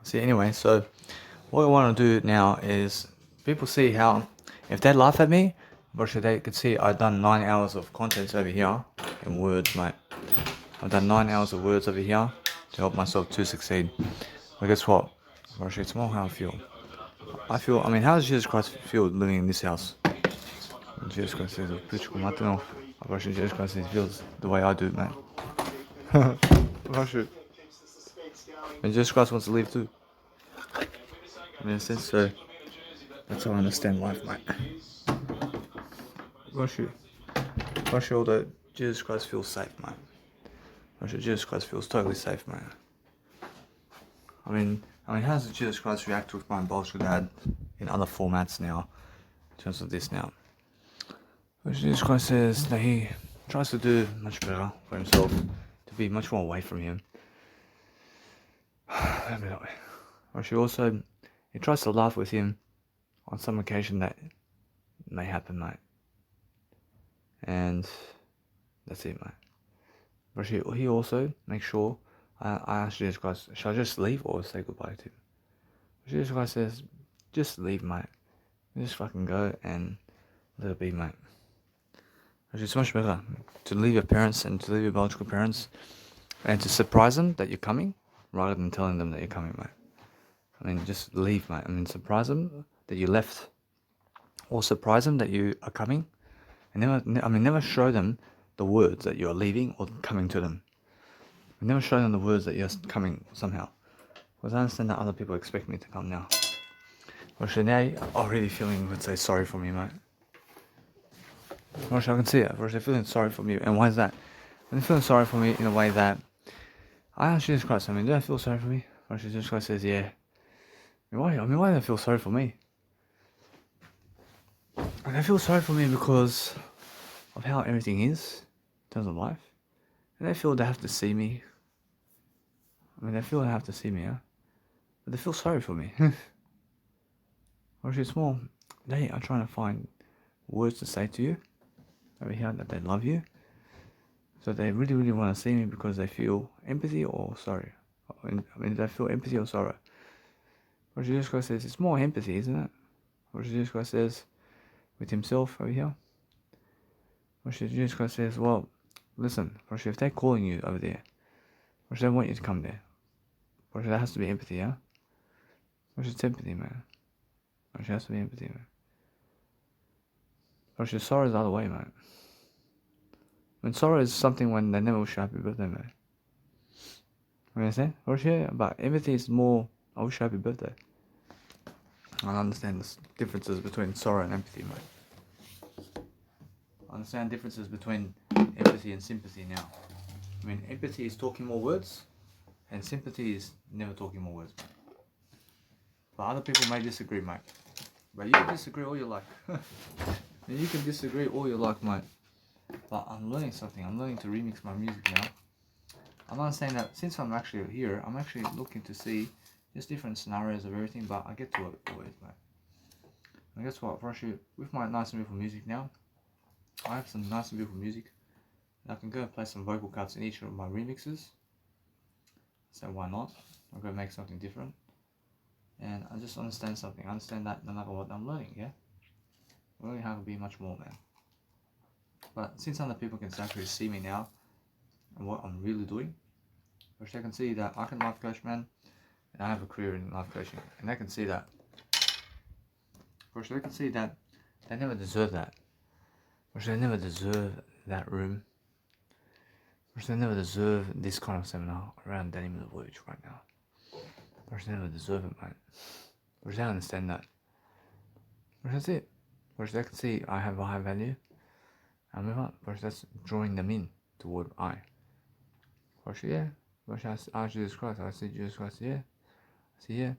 See, anyway, so what I want to do now is people see how, if they laugh at me, Brushy, they could see I've done 9 hours of content over here in words, mate. I've done 9 hours of words over here to help myself to succeed. But guess what? Brushy, it's more how I feel. I mean, how does Jesus Christ feel living in this house? Jesus Christ says, I don't know. Brushy, Jesus Christ feels the way I do, mate. Brushy. And Jesus Christ wants to leave too. In a sense, so that's how I understand life, mate. Russia, although Jesus Christ feels safe, mate. Russia, Jesus Christ feels totally safe, mate. I mean, how does Jesus Christ react with my bullshit dad in other formats now, in terms of this now? Jesus Christ says that he tries to do much better for himself, to be much more away from him. Russia also, he tries to laugh with him on some occasion that may happen, mate. And that's it, mate. But he also makes sure I ask Jesus Christ, shall I just leave or say goodbye to him? Jesus Christ says, just leave, mate. Just fucking go and let it be, mate. It's much better to leave your parents and to leave your biological parents and to surprise them that you're coming rather than telling them that you're coming, mate. I mean, just leave, mate. I mean, surprise them that you left or surprise them that you are coming and never show them the words that you're leaving or coming to them. Never show them the words that you're coming somehow. Because I understand that other people expect me to come now. Actually, now you're already feeling, let's say, sorry for me, mate. Actually, I can see it. Actually, feeling sorry for me. And why is that? When they're feeling sorry for me in a way that I ask Jesus Christ, do I feel sorry for me? Actually, Jesus Christ says, yeah. Why do they feel sorry for me? And they feel sorry for me because of how everything is in terms of life. And they feel they have to see me. They feel they have to see me, yeah? But they feel sorry for me. Actually, it's more, they are trying to find words to say to you over here that they love you. So they really, really want to see me because they feel empathy or sorry. They feel empathy or sorrow. What Jesus Christ says, it's more empathy, isn't it? What Jesus Christ says with himself over here. What Jesus Christ says, well, listen, if they're calling you over there, they want you to come there. That has to be empathy, yeah? It's empathy, man. It has to be empathy, man. Sorrow is the other way, man. Sorrow is something when they never wish you happy birthday, man. You understand? But empathy is more, I wish you happy birthday. I understand the differences between sorrow and empathy, mate. I understand differences between empathy and sympathy now. Empathy is talking more words, and sympathy is never talking more words, mate. But other people may disagree, mate. But you can disagree all you like. You can disagree all you like, mate. But I'm learning something. I'm learning to remix my music now. I'm not saying that since I'm actually here, I'm actually looking to see just different scenarios of everything, but I get to it always, mate. And guess what? With my nice and beautiful music now, I have some nice and beautiful music. And I can go and play some vocal cuts in each of my remixes. So why not? I'm going to make something different. And I just understand something. I understand that no matter what I'm learning, yeah? I'm learning how to be much more, man. But since other people can actually see me now and what I'm really doing, which they can see that I can life coach, man, and I have a career in life coaching, and they can see that. Which they can see that they never deserve that. Which they never deserve that room. Which they never deserve this kind of seminar around Danny Miller Voyage right now. Which they never deserve it, mate. Which they understand that. Which that's it. Which they can see I have a high value. And move on. Which that's drawing them in toward I. Which yeah. Which I ask Jesus Christ. I see Jesus Christ, yeah. I see, yeah.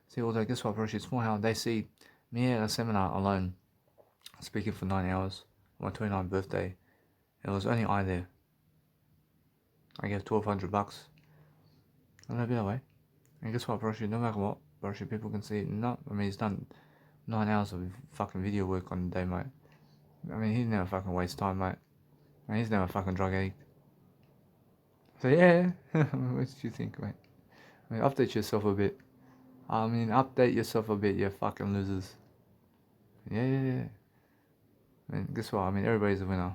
See, although guess what, Which it's more how they see me at a seminar alone, speaking for 9 hours on my 29th birthday. It was only I there. I gave $1,200. I'm gonna be that way. And guess what, no matter what, people can see, he's done 9 hours of fucking video work on the day, mate. He's never fucking waste time, mate. He's never fucking drug addict. So yeah, what do you think, mate? Update yourself a bit. I mean, update yourself a bit, you fucking losers. Yeah. I mean, guess what? I mean, everybody's a winner.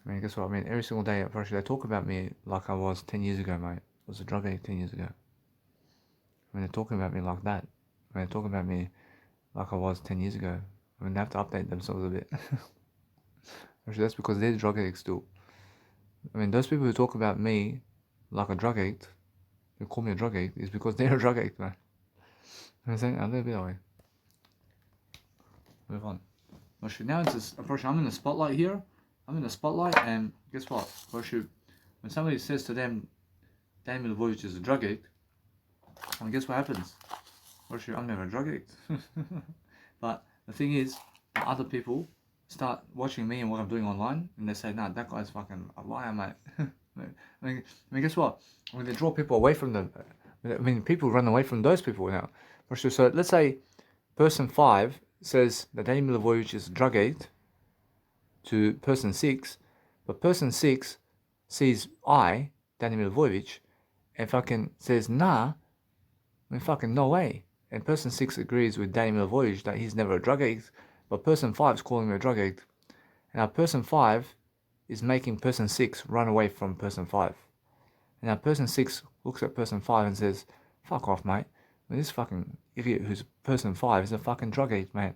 I mean, guess what? I mean, every single day, actually, they talk about me like I was 10 years ago, mate. I was a drug addict 10 years ago. I mean, they're talking about me like that. I mean, they're talking about me like I was 10 years ago. I mean, they have to update themselves a bit. Actually, that's because they're drug addicts still. I mean, those people who talk about me like a drug addict, who call me a drug addict, is because they're a drug addict, man. You know what I'm saying? A little bit that way. Move on. Actually, now it's just, unfortunately, I'm in the spotlight here. I'm in the spotlight, and guess what? Actually, when somebody says to them, Daniel Milivojevic is a drug addict, and guess what happens? Actually, I'm never a drug addict. But the thing is, other people start watching me and what I'm doing online, and they say, nah, that guy's fucking a liar, mate. I mean, guess what? When they draw people away from them, I mean, people run away from those people now. So let's say person 5 says that Daniel Milivojevic is a drug addict to person 6, but person 6 sees Daniel Milivojevic, and fucking says, nah, I mean, fucking no way. And person 6 agrees with Daniel Milivojevic that he's never a drug addict, but person 5 is calling him a drug addict. And now person 5 is making person 6 run away from person 5. And now person 6 looks at person 5 and says, fuck off, mate. I mean, this fucking idiot who's person 5 is a fucking drug addict, mate.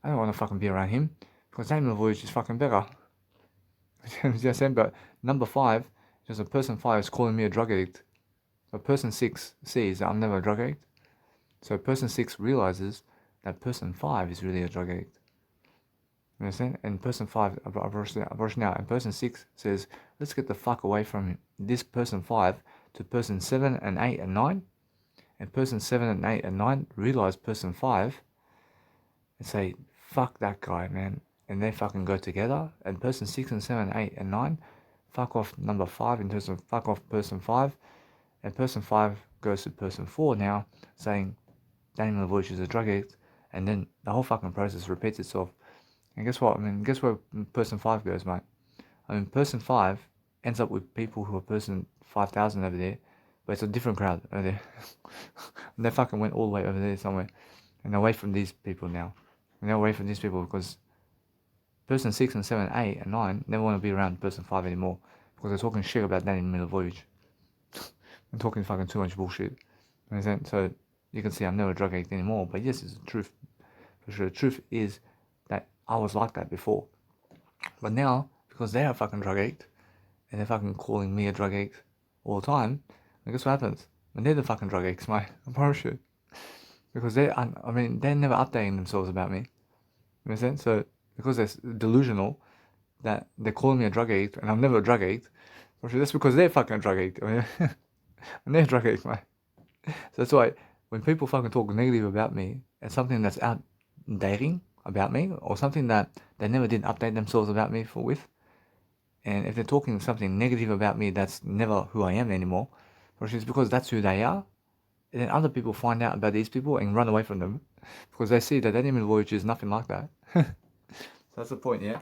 I don't want to fucking be around him, because Daniel Milivojevic is fucking better. You know what I'm saying? But number 5, just a person 5 is calling me a drug addict. But person 6 sees that I'm never a drug addict. So person 6 realizes that person 5 is really a drug addict. You understand? And person 5 approached now, and person 6 says, let's get the fuck away from this person 5 to person 7 and 8 and 9. And person 7 and 8 and 9 realize person 5 and say, fuck that guy, man. And they fucking go together. And person 6 and 7 and 8 and 9 fuck off number 5 in terms of fuck off person 5. And person 5 goes to person 4 now, saying Daniel Milivojevic is a drug addict. And then the whole fucking process repeats itself. And guess what? I mean, guess where person 5 goes, mate? I mean, person 5 ends up with people who are person 5,000 over there, but it's a different crowd over there. And they fucking went all the way over there somewhere. And away from these people now. And they're away from these people because person 6 and 7, 8 and 9 never want to be around person 5 anymore, because they're talking shit about Daniel Milivojevic. I'm talking fucking too much bullshit. You know, so you can see I'm never a drug addict anymore, but yes, it's the truth. For sure, the truth is that I was like that before. But now, because they're a fucking drug addict, and they're fucking calling me a drug addict all the time, and guess what happens? When they're the fucking drug addicts, mate, I promise you. Because they're never updating themselves about me. You understand? So, because they're delusional, that they're calling me a drug addict, and I'm never a drug addict, that's because they're fucking a drug addict. I mean, and they're a drug addict, mate. So that's why, when people fucking talk negative about me, and something that's outdating about me, or something that they never did update themselves about me with, and if they're talking something negative about me that's never who I am anymore, it's because that's who they are, and then other people find out about these people and run away from them, because they see that Daniel Milivojevic is nothing like that. So that's the point, yeah?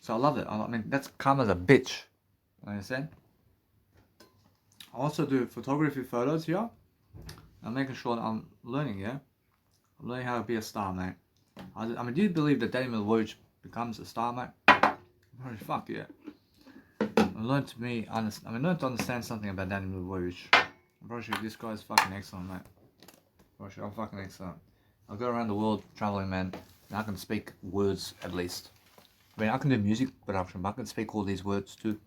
So I love it. I mean, that's karma's a bitch. You understand? I also do photography photos here. I'm making sure that I'm learning, yeah? I'm learning how to be a star, mate. I mean, do you believe that Daniel Milivojevic becomes a star, mate? Fuck yeah. Learn to understand something about Daniel Milivojevic. Bro, this guy's fucking excellent, mate. Bro, I'm fucking excellent. I go around the world traveling, man, and I can speak words at least. I mean, I can do music production, but I can speak all these words too.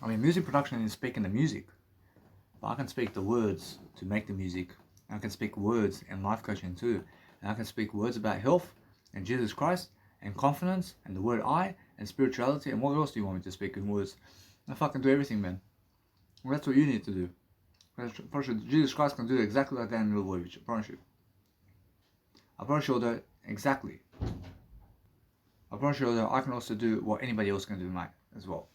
I mean, music production is speaking the music, but I can speak the words to make the music. I can speak words in life coaching too. And I can speak words about health and Jesus Christ and confidence and the word I and spirituality. And what else do you want me to speak in words? I fucking do everything, man. Well, that's what you need to do. Jesus Christ can do exactly like Daniel Milivojevic. I promise you. I promise you that exactly. I promise you that I can also do what anybody else can do, mate, as well.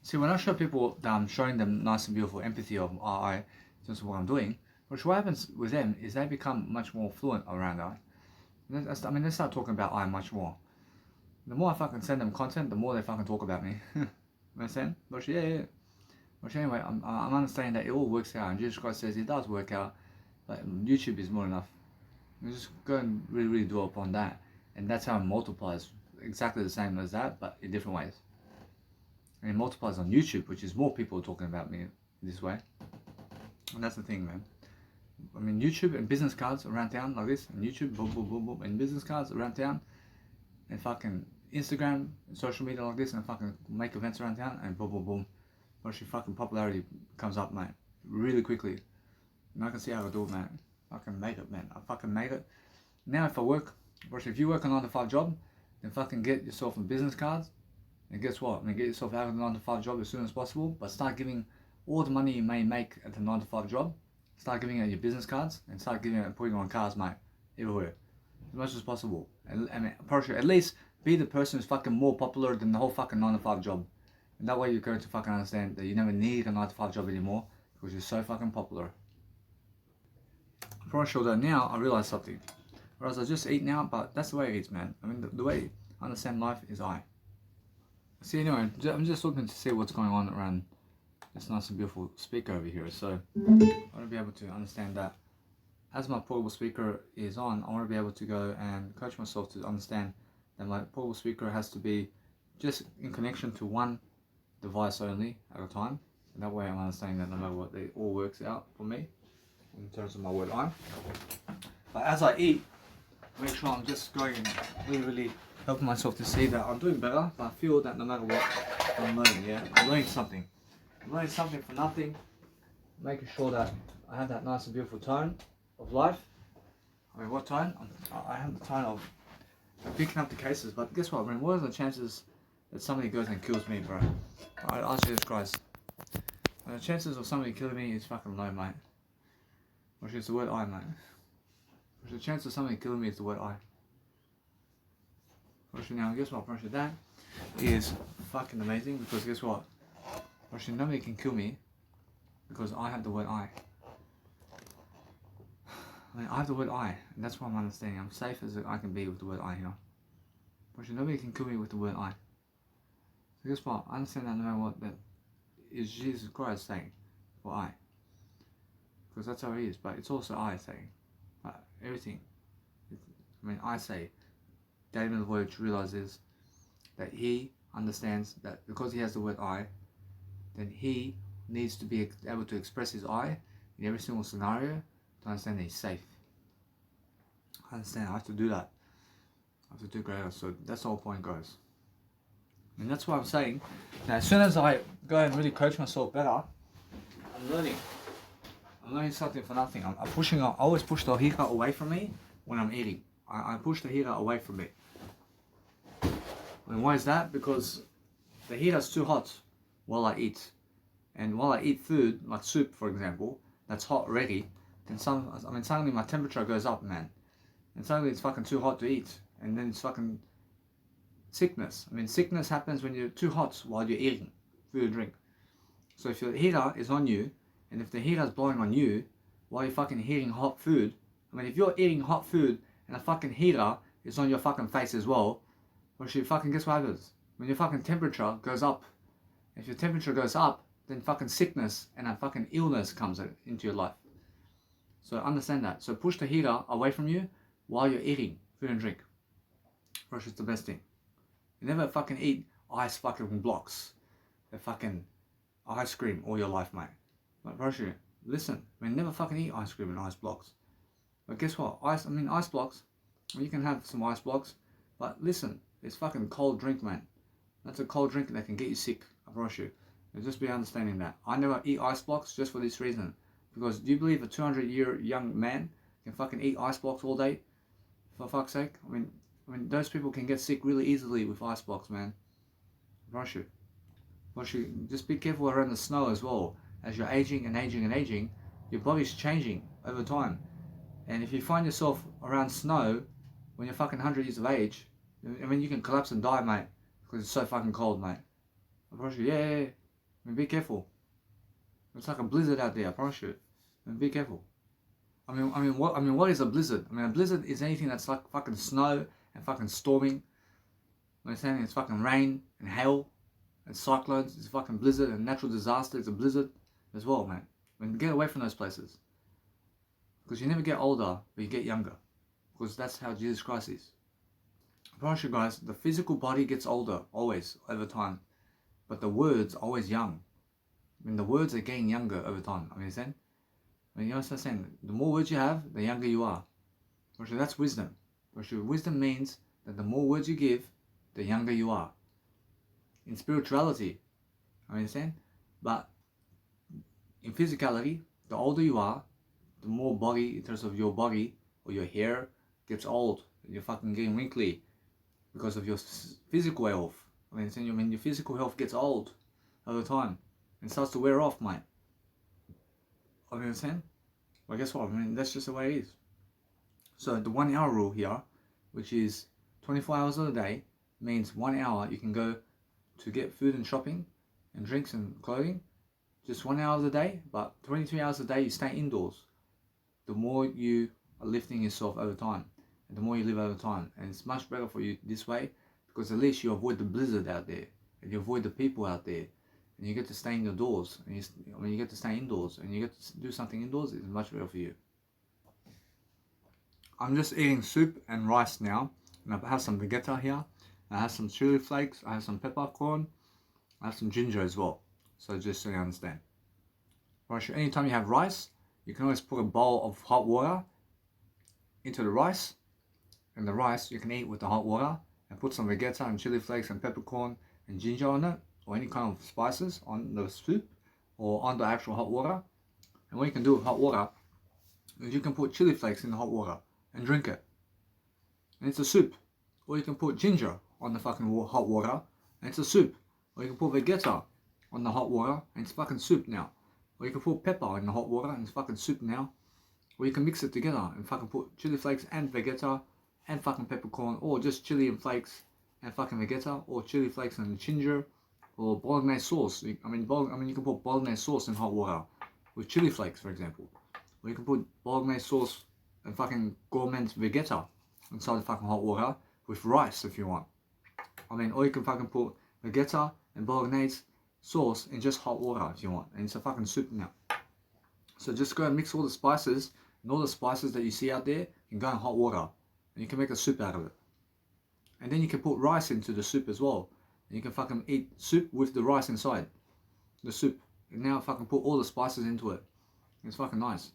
See, when I show people that I'm showing them nice and beautiful empathy of I, in terms of what I'm doing, what happens with them is they become much more fluent around I. I mean, they start talking about I much more. The more I fucking send them content, the more they fucking talk about me. You understand? But yeah. Which anyway, I'm understanding that it all works out, and Jesus Christ says it does work out, but YouTube is more enough. You just go and really dwell upon that, and that's how it multiplies, exactly the same as that, but in different ways. And it multiplies on YouTube, which is more people talking about me this way. And that's the thing, man. I mean, YouTube and business cards around town like this, and YouTube, boom, boom, boom, boom, and business cards around town, and fucking Instagram, and social media like this, and fucking make events around town, and boom, boom, boom. Watch your fucking popularity comes up, mate, really quickly. And I can see how I do it, man. I can make it, man. I fucking made it. Now, if I work, if you work a 9-to-5 job, then fucking get yourself some business cards. And guess what? I mean, get yourself out of the 9-to-5 job as soon as possible, but start giving all the money you may make at the 9-to-5 job, start giving it your business cards, and start giving it and putting it on cars, mate, everywhere, as much as possible. And I mean, at least be the person who's fucking more popular than the whole fucking 9-to-5 job. And that way you're going to fucking understand that you never need a 9-to-5 job anymore, because you're so fucking popular. I'm pretty sure that now I realize something. Whereas I just eat now, but that's the way it is, man. I mean, the way I understand life is See, anyway, I'm just looking to see what's going on around this nice and beautiful speaker over here. So I want to be able to understand that as my portable speaker is on, I want to be able to go and coach myself to understand that my portable speaker has to be just in connection to one device only at a time. And that way I'm understanding that no matter what, it all works out for me in terms of my word I. But as I eat, make sure I'm just going and really helping myself to see that I'm doing better, but I feel that no matter what, I'm learning, yeah? I'm learning something. I'm learning something for nothing, making sure that I have that nice and beautiful tone of life. I mean, what tone? I have the tone of picking up the cases, but guess what? I mean, what are the chances that somebody goes and kills me, bro? I ask Jesus Christ. The chances of somebody killing me is fucking low, mate. Which is the word I, mate. Which the chance of somebody killing me is the word I. Now, guess what, Russia? That is fucking amazing, because guess what? Russia, nobody can kill me because I have the word I. I mean, I have the word I, and that's what I'm understanding. I'm safe as I can be with the word I here. Russia, nobody can kill me with the word I. So guess what? I understand that no matter what, that is Jesus Christ saying for I. Because that's how he is, but it's also I saying. But everything. I mean, I say. David the Voyage realizes that he understands that because he has the word I, then he needs to be able to express his I in every single scenario to understand that he's safe. I understand, I have to do that. I have to do greater, so that's the whole point, guys. And that's why I'm saying that as soon as I go and really coach myself better, I'm learning. I'm learning something for nothing. I always push the heater away from me when I'm eating. I push the heater away from me. And why is that? Because the heater's too hot while I eat. And while I eat food, like soup for example, that's hot already, then suddenly my temperature goes up, man. And suddenly it's fucking too hot to eat. And then it's fucking sickness. I mean, sickness happens when you're too hot while you're eating food and drink. So if your heater is on you, and if the heater's blowing on you while you're fucking eating hot food, I mean, if you're eating hot food and a fucking heater is on your fucking face as well, well, fucking guess what happens? When your fucking temperature goes up, if your temperature goes up, then fucking sickness and a fucking illness comes into your life. So understand that. So push the heater away from you while you're eating food and drink. Brush is the best thing. You never fucking eat ice fucking blocks, the fucking ice cream all your life, mate. Like, brush you, listen, I mean, never fucking eat ice cream and ice blocks. But guess what? Ice blocks, well, you can have some ice blocks, but listen, it's fucking cold drink, man. That's a cold drink that can get you sick, I promise you. And just be understanding that. I never eat ice blocks just for this reason. Because do you believe a 200-year young man can fucking eat ice blocks all day? For fuck's sake? I mean, those people can get sick really easily with ice blocks, man. I promise you. Just be careful around the snow as well. As you're aging and aging and aging, your body's changing over time. And if you find yourself around snow when you're fucking 100 years of age, I mean, you can collapse and die, mate, because it's so fucking cold, mate. I promise you, yeah. I mean, be careful. It's like a blizzard out there, I promise you. I mean, be careful. I mean, what is a blizzard? I mean, a blizzard is anything that's like fucking snow and fucking storming. I'm saying it's fucking rain and hail. and cyclones, it's a fucking blizzard, and natural disaster, it's a blizzard as well, man. And get away from those places. Because you never get older, but you get younger. Because that's how Jesus Christ is. I promise you guys, the physical body gets older, always, over time. But the words are always young. I mean, the words are getting younger over time. I mean, you know what I'm saying? The more words you have, the younger you are. Actually, that's wisdom. Actually, wisdom means that the more words you give, the younger you are. In spirituality, I understand? But in physicality, the older you are, the more body, in terms of your body or your hair, gets old. You're fucking getting wrinkly because of your physical health. I mean, your physical health gets old over time and starts to wear off, mate. I understand? Well, guess what? I mean, that's just the way it is. So the 1 hour rule here, which is 24 hours of the day, means 1 hour you can go to get food and shopping and drinks and clothing, just 1 hour of the day, but 23 hours a day you stay indoors. The more you are lifting yourself over time, and the more you live over time, and it's much better for you this way, because at least you avoid the blizzard out there, and you avoid the people out there, and you get to stay in your doors, and you get to stay indoors, and you get to do something indoors, it's much better for you. I'm just eating soup and rice now, and I have some vegeta here, I have some chili flakes, I have some peppercorn, I have some ginger as well, so just so you understand. Right, anytime you have rice, you can always put a bowl of hot water into the rice, and the rice you can eat with the hot water, and put some vegeta and chili flakes and peppercorn and ginger on it, or any kind of spices on the soup, or on the actual hot water. And what you can do with hot water is you can put chili flakes in the hot water and drink it, and it's a soup. Or you can put ginger on the fucking hot water, and it's a soup. Or you can put vegeta on the hot water, and it's fucking soup now. Or you can put pepper in the hot water, and it's fucking soup now. Or you can mix it together and fucking put chili flakes and vegeta and fucking peppercorn, or just chili and flakes and fucking vegeta, or chili flakes and ginger, or bolognese sauce. I mean, you can put bolognese sauce in hot water with chili flakes, for example. Or you can put bolognese sauce and fucking gourmet vegeta inside the fucking hot water with rice if you want. I mean, or you can fucking put vegeta and bolognese sauce in just hot water if you want, and it's a fucking soup now. So just go and mix all the spices, and all the spices that you see out there can go in hot water, and you can make a soup out of it. And then you can put rice into the soup as well, and you can fucking eat soup with the rice inside the soup, and now fucking put all the spices into it. It's fucking nice.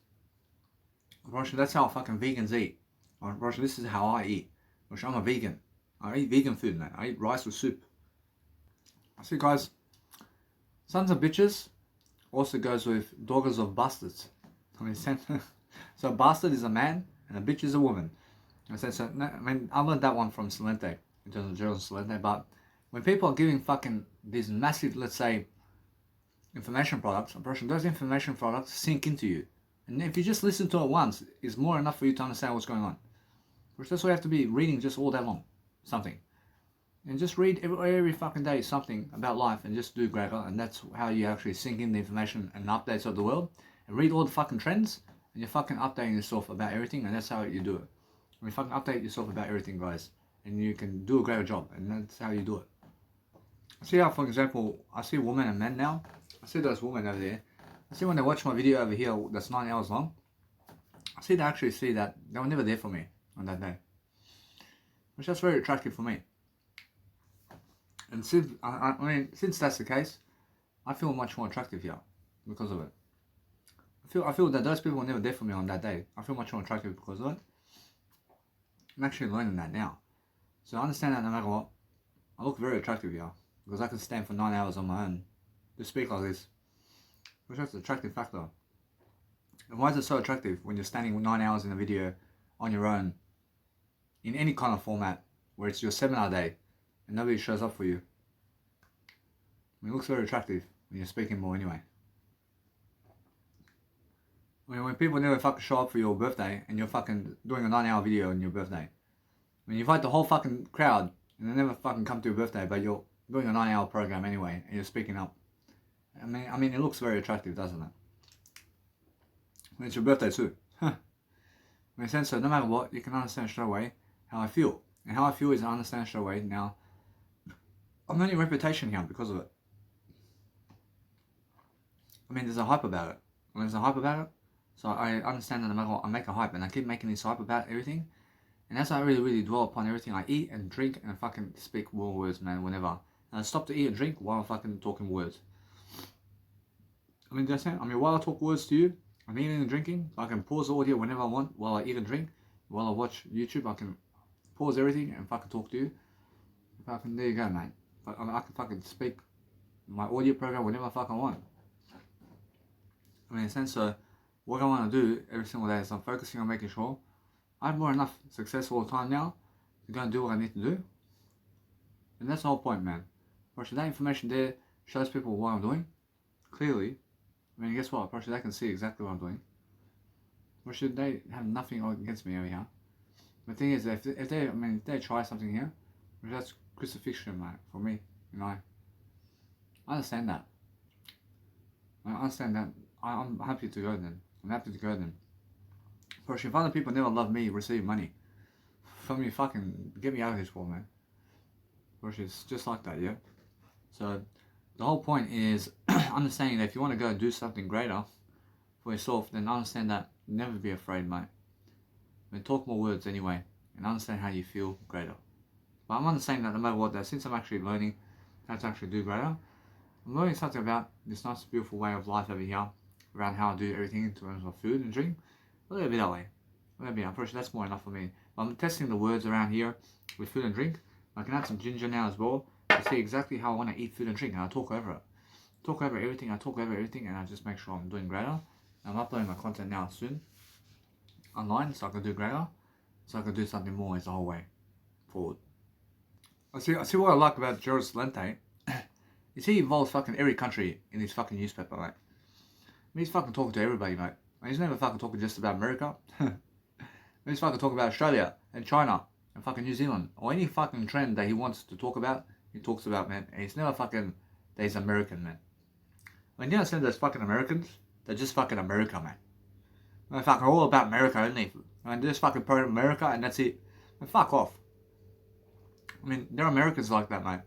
Russia, that's how fucking vegans eat. Russia, this is how I eat. Russia, I'm a vegan. I eat vegan food, man. I eat rice with soup. See, guys, sons of bitches also goes with daughters of bastards. I mean, so a bastard is a man and a bitch is a woman. I learned that one from Salente, in terms of Gerald Salente, but when people are giving fucking these massive, let's say, information products, those information products sink into you. And if you just listen to it once, it's more enough for you to understand what's going on. Which that's why you have to be reading just all day long, something. And just read every fucking day something about life and just do greater, and that's how you actually sink in the information and updates of the world. And read all the fucking trends, and you're fucking updating yourself about everything, and that's how you do it. I mean, fucking update yourself about everything, guys, and you can do a greater job, and that's how you do it. See how, for example, I see women and men now. I see those women over there. I see when they watch my video over here that's 9 hours long, I see they actually see that they were never there for me on that day. Which that's very attractive for me. And since, I mean, since that's the case, I feel much more attractive here because of it. I feel that those people were never there for me on that day. I feel much more attractive because of it. I'm actually learning that now. So I understand that no matter what, I look very attractive here because I can stand for 9 hours on my own to speak like this. Which is an attractive factor. And why is it so attractive when you're standing 9 hours in a video on your own in any kind of format where it's your seminar day and nobody shows up for you? I mean, it looks very attractive when you're speaking more anyway. I mean, when people never fucking show up for your birthday and you're fucking doing a 9 hour video on your birthday. I mean, you invite the whole fucking crowd and they never fucking come to your birthday, but you're doing a 9 hour program anyway and you're speaking up. I mean, it looks very attractive, doesn't it? And it's your birthday too. In a sense, so no matter what, you can understand straight away how I feel. And how I feel is I understand straight away now. I'm earning reputation here because of it. I mean, there's a hype about it. There's a hype about it. So I understand that no matter what, I make a hype and I keep making this hype about everything. And that's why I really dwell upon everything I eat and drink and fucking speak more words, man, whenever. And I stop to eat and drink while I'm fucking talking words. I mean, that's it. I mean, while I talk words to you, I'm eating and drinking. I can pause the audio whenever I want while I eat and drink. While I watch YouTube, I can pause everything and fucking talk to you. Fucking, there you go, mate. I can fucking speak my audio program whenever I fucking want. I mean, in a sense, so what I want to do every single day is I'm focusing on making sure I have more enough success all the time now to go and do what I need to do. And that's the whole point, man. Actually, that information there shows people what I'm doing clearly. I mean, guess what? Actually, they can see exactly what I'm doing. Actually, they have nothing against me over here. The thing is, if they try something here, that's crucifixion, mate, for me. You know, I understand that. I understand that. I'm happy to go then. I'm happy to go then. But if other people never love me, receive money from me, fucking get me out of this world, man. Which is just like that, yeah. So the whole point is understanding that if you want to go and do something greater for yourself, then understand that never be afraid, mate. I mean, talk more words anyway, and understand how you feel greater. But I'm understanding that no matter what, that since I'm actually learning how to actually do greater, I'm learning something about this nice, beautiful way of life over here, around how I do everything in terms of food and drink. A little bit that way. I'm pretty sure that's more enough for me. I'm testing the words around here with food and drink. I can add some ginger now as well to see exactly how I want to eat food and drink, and I talk over it. Talk over everything, and I just make sure I'm doing greater. I'm uploading my content now soon online, so I can do greater, so I can do something more as the whole way forward. I see what I like about Gerald Celente is he involves fucking every country in his fucking newspaper, mate. I mean, he's fucking talking to everybody, mate. He's never fucking talking just about America. He's fucking talking about Australia and China and fucking New Zealand or any fucking trend that he wants to talk about. He talks about, man. And he's never fucking that he's American, man. I mean, you understand those fucking Americans? They're just fucking America, man. They're fucking all about America, aren't they? I mean, they're just fucking pro America and that's it. And fuck off. I mean, there are Americans like that, mate.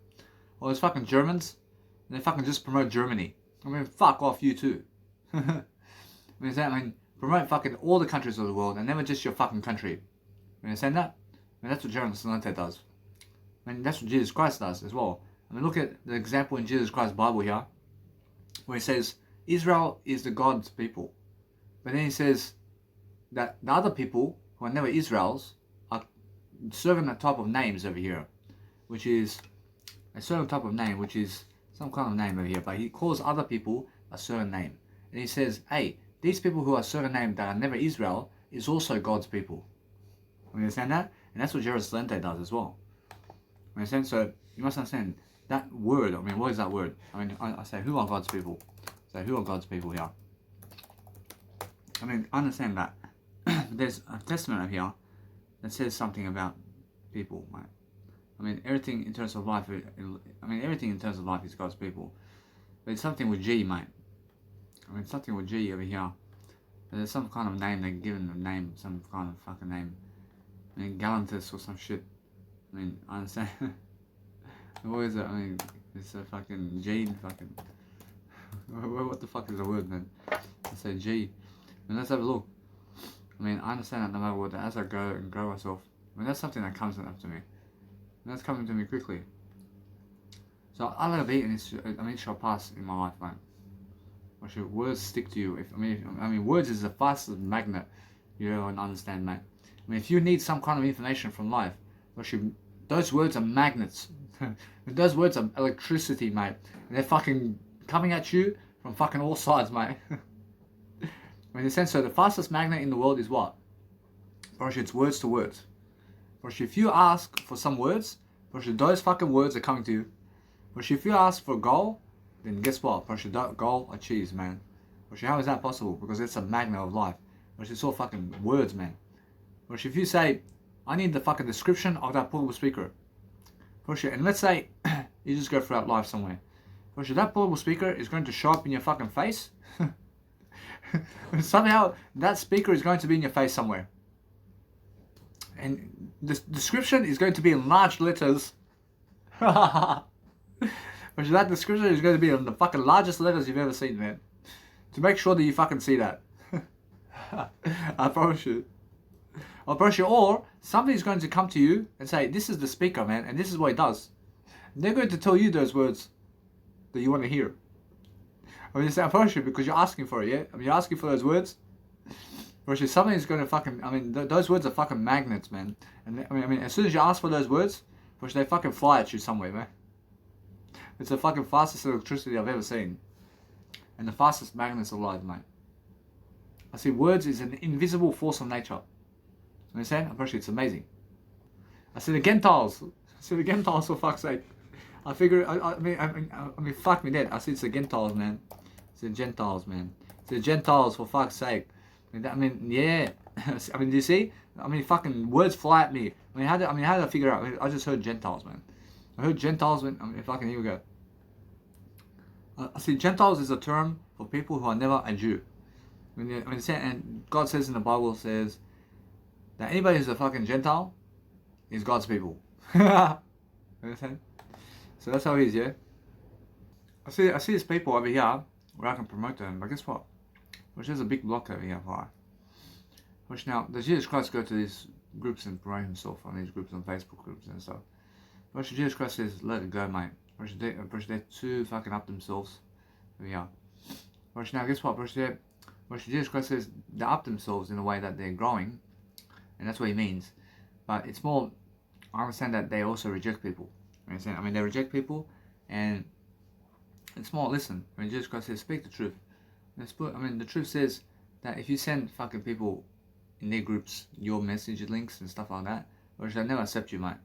Or there's fucking Germans and they fucking just promote Germany. I mean, fuck off, you too. I mean, promote fucking all the countries of the world and never just your fucking country. You understand that? I mean, that's what Gerald Celente does. I mean, that's what Jesus Christ does as well. I mean, look at the example in Jesus Christ's Bible here, where he says, Israel is the God's people. But then he says that the other people, who are never Israel's, are serving a type of names over here, which is a certain type of name, which is some kind of name over here. But he calls other people a certain name. And he says, hey, these people who are certain names that are never Israel is also God's people. You understand that? And that's what Gerald Celente does as well. You understand? So you must understand that word. I mean, what is that word? I mean, I say, who are God's people? So who are God's people here? I mean, I understand that. There's a testament over here that says something about people, mate. I mean, everything in terms of life. Everything in terms of life is God's people. But it's something with G, mate. I mean, something with G over here. But there's some kind of name, they're given a name, some kind of fucking name. I mean, Galantis or some shit. I mean, I understand. What is it? I mean, it's a fucking Gene, fucking. What the fuck is the word, man? I say G. And let's have a look. I mean, I understand that no matter what, as I go and grow myself, I mean, that's something that comes up to me. And that's coming to me quickly. So I let it be, and it shall pass in my life, man. Or should words stick to you? I mean, words is the fastest magnet you don't understand, mate. I mean, if you need some kind of information from life, those words are magnets. Those words are electricity, mate. And they're fucking coming at you from fucking all sides, mate. I mean, in a sense, so the fastest magnet in the world is what? Actually, it's words to words. Actually, if you ask for some words, actually, those fucking words are coming to you. Actually, if you ask for a goal, then guess what? Actually, that goal achieved, man. Actually, how is that possible? Because it's a magnet of life. Actually, it's all fucking words, man. Actually, if you say, I need the fucking description of that portable speaker. And let's say you just go throughout life somewhere. That portable speaker is going to show up in your fucking face. Somehow that speaker is going to be in your face somewhere. And the description is going to be in large letters. That description is going to be in the fucking largest letters you've ever seen, man. to make sure that you fucking see that. I promise you. I promise you. Or somebody's going to come to you and say, this is the speaker, man, and this is what he does. And they're going to tell you those words that you want to hear. I mean, I promise you, because you're asking for it, yeah? I mean, you're asking for those words. Which somebody's going to fucking, I mean, those words are fucking magnets, man. And I mean, as soon as you ask for those words, which they fucking fly at you somewhere, man. It's the fucking fastest electricity I've ever seen. And the fastest magnets alive, mate. I see words is an invisible force of nature. You understand? I'm pretty sure it's amazing. I see the Gentiles. For fuck's sake. I mean, fuck me dead. I see it's the Gentiles, man. It's the Gentiles, man. It's the Gentiles, for fuck's sake. I mean, yeah. I mean, do you see? I mean, fucking words fly at me. I mean, how did I figure out? I just heard Gentiles, man. I heard Gentiles when, I mean, fucking, here we go. I see, Gentiles is a term for people who are never a Jew. And God says in the Bible, says that anybody who's a fucking Gentile is God's people. Understand? So that's how it is, yeah? I see these people over here where I can promote them, but guess what? Which there's a big block over here for which now, does Jesus Christ go to these groups and promote himself on these groups, on Facebook groups and stuff? Which Jesus Christ says, let it go, mate. Which they're too fucking up themselves. Over here. Which now, guess what? Which Jesus Christ says, they up themselves in a way that they're growing. And that's what he means. But it's more, I understand that they also reject people. You understand? I mean, they reject people, and it's more, listen, when Jesus Christ says, speak the truth. I mean, the truth says that if you send fucking people in their groups your message links and stuff like that, or they'll never accept you, mate.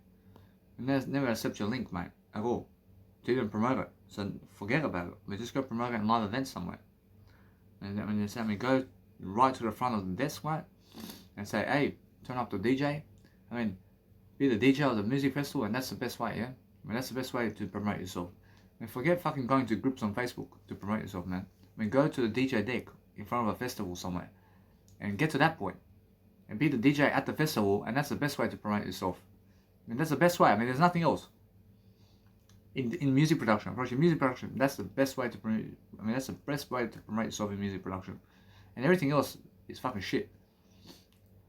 They'll never accept your link, mate, at all. They didn't promote it, so forget about it. We just go promote it in live events somewhere. And when you say, go right to the front of the desk, mate, and say, hey, turn up the DJ. I mean, be the DJ of the music festival, and that's the best way, yeah? I mean, that's the best way to promote yourself. I mean, forget fucking going to groups on Facebook to promote yourself, man. I mean, go to the DJ deck in front of a festival somewhere and get to that point and be the DJ at the festival, and that's the best way to promote yourself. I mean, that's the best way. I mean, there's nothing else. In music production, that's the best way to promote. I mean, that's the best way to promote yourself in music production, and everything else is fucking shit.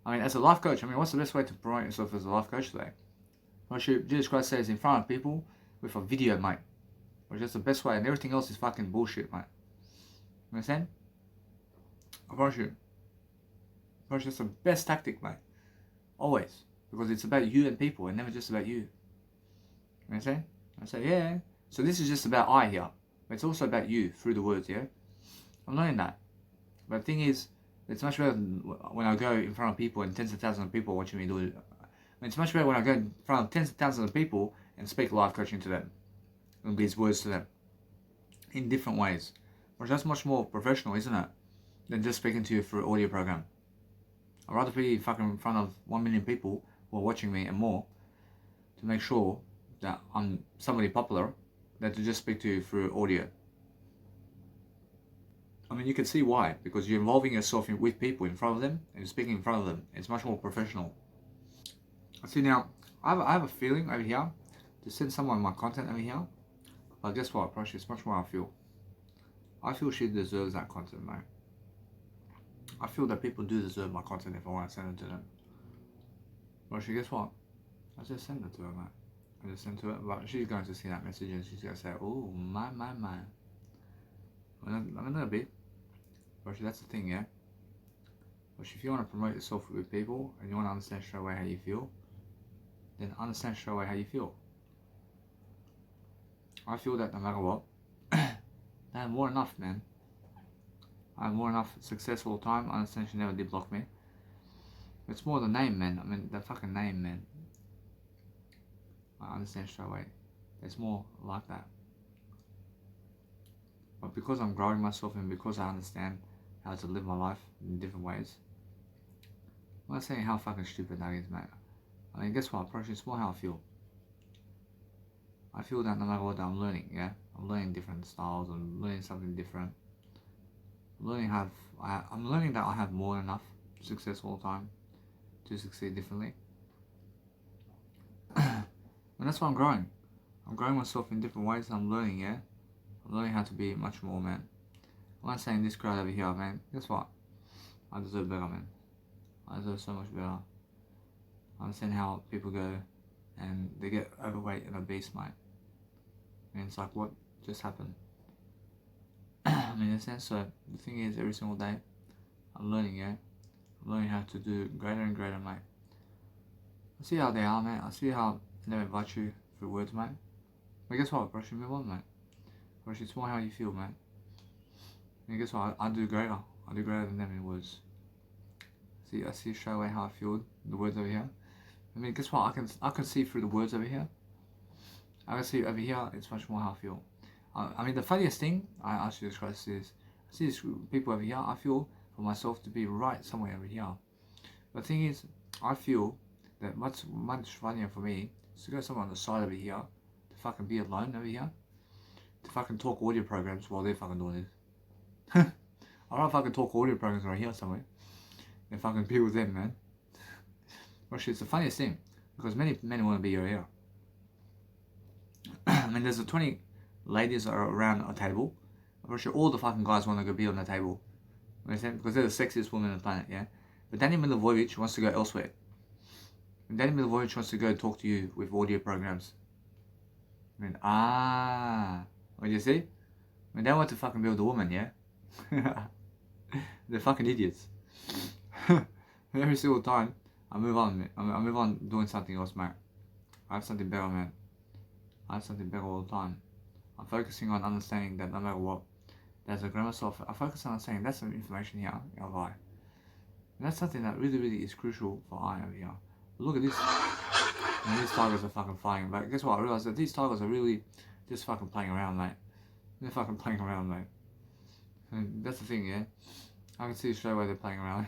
I mean, as a life coach, I mean, what's the best way to promote yourself as a life coach today? What Jesus Christ says, in front of people with a video, mate. Which is the best way, and everything else is fucking bullshit, mate. You understand? I promise you. That's the best tactic, mate. Always. Because it's about you and people, and never just about you. You understand? I say, yeah. So this is just about I here. But it's also about you through the words, yeah? I'm learning that. But the thing is, it's much better when I go in front of people and tens of thousands of people watching me do it. I mean, it's much better when I go in front of tens of thousands of people and speak life coaching to them. And these words to them. In different ways. Which that's much more professional, isn't it? Than just speaking to you through an audio program. I'd rather be fucking in front of 1 million people who are watching me and more to make sure that I'm somebody popular than to just speak to you through audio. I mean, you can see why, because you're involving yourself with people in front of them and you're speaking in front of them. It's much more professional. I see now, I have a feeling over here to send someone my content over here, but guess what, Proshi, it's much more I feel. I feel she deserves that content, mate. I feel that people do deserve my content if I want to send it to them. Proshi, guess what? I just send it to her, mate. I just send it to her, but she's going to see that message and she's going to say, oh, my. I'm not a bit. But that's the thing, yeah? But if you want to promote yourself with people and you want to understand straight away how you feel, then understand straight away how you feel. I feel that no matter what, I have more than enough, man. I have more than enough successful time. I understand she never did block me. It's more the name, man. I mean, the fucking name, man. I understand straight away. It's more like that. But because I'm growing myself and because I understand how to live my life in different ways, I'm not saying how fucking stupid that is, mate. I mean, guess what? Approach it's more how I feel. I feel that no matter what I'm learning, yeah? I'm learning different styles, I'm learning something different. I'm learning that I have more than enough success all the time to succeed differently. And that's why I'm growing. I'm growing myself in different ways. I'm learning, yeah? I'm learning how to be much more, man. I'm not saying this crowd over here, man. Guess what? I deserve better, man. I deserve so much better. I understand how people go and they get overweight and obese, mate. And it's like, what just happened? I mean, in a sense, so the thing is, every single day, I'm learning, yeah? I'm learning how to do greater and greater, mate. I see how they are, mate. I see how they invite you through words, mate. But guess what, bro? You move on, mate. Bro, it's more how you feel, mate. And guess what? I do greater. I do greater than them in words. See, I see straight away how I feel the words over here. I mean, guess what? I can see through the words over here. I can see over here. It's much more how I feel. I mean, the funniest thing I ask you this question is, I see these people over here. I feel for myself to be right somewhere over here. But the thing is, I feel that much funnier for me is to go somewhere on the side over here, to fucking be alone over here, to fucking talk audio programs while they're fucking doing this. I don't fucking talk audio programs right here somewhere and fucking be with them, man. Actually, it's the funniest thing because many men want to be over here. I mean, there's 20 ladies are around a table. I'm pretty sure all the fucking guys want to go be on the table. You understand? Because they're the sexiest women on the planet, yeah? But Danny Milivojevic wants to go elsewhere. And Danny Milivojevic wants to go talk to you with audio programs. I mean, what you see? I mean, they want to fucking be with the woman, yeah? They're fucking idiots. Every single time, I move on. I move on doing something else, mate. I have something better, man. I have something better all the time. I'm focusing on understanding that no matter what, there's a grammar software. I focus on understanding that's some information here of I. And that's something that really, really is crucial for I over here. But look at this. And these tigers are fucking flying. But guess what? I realized that these tigers are really just fucking playing around, mate. They're fucking playing around, mate. And that's the thing, yeah? I can see straight away they're playing around.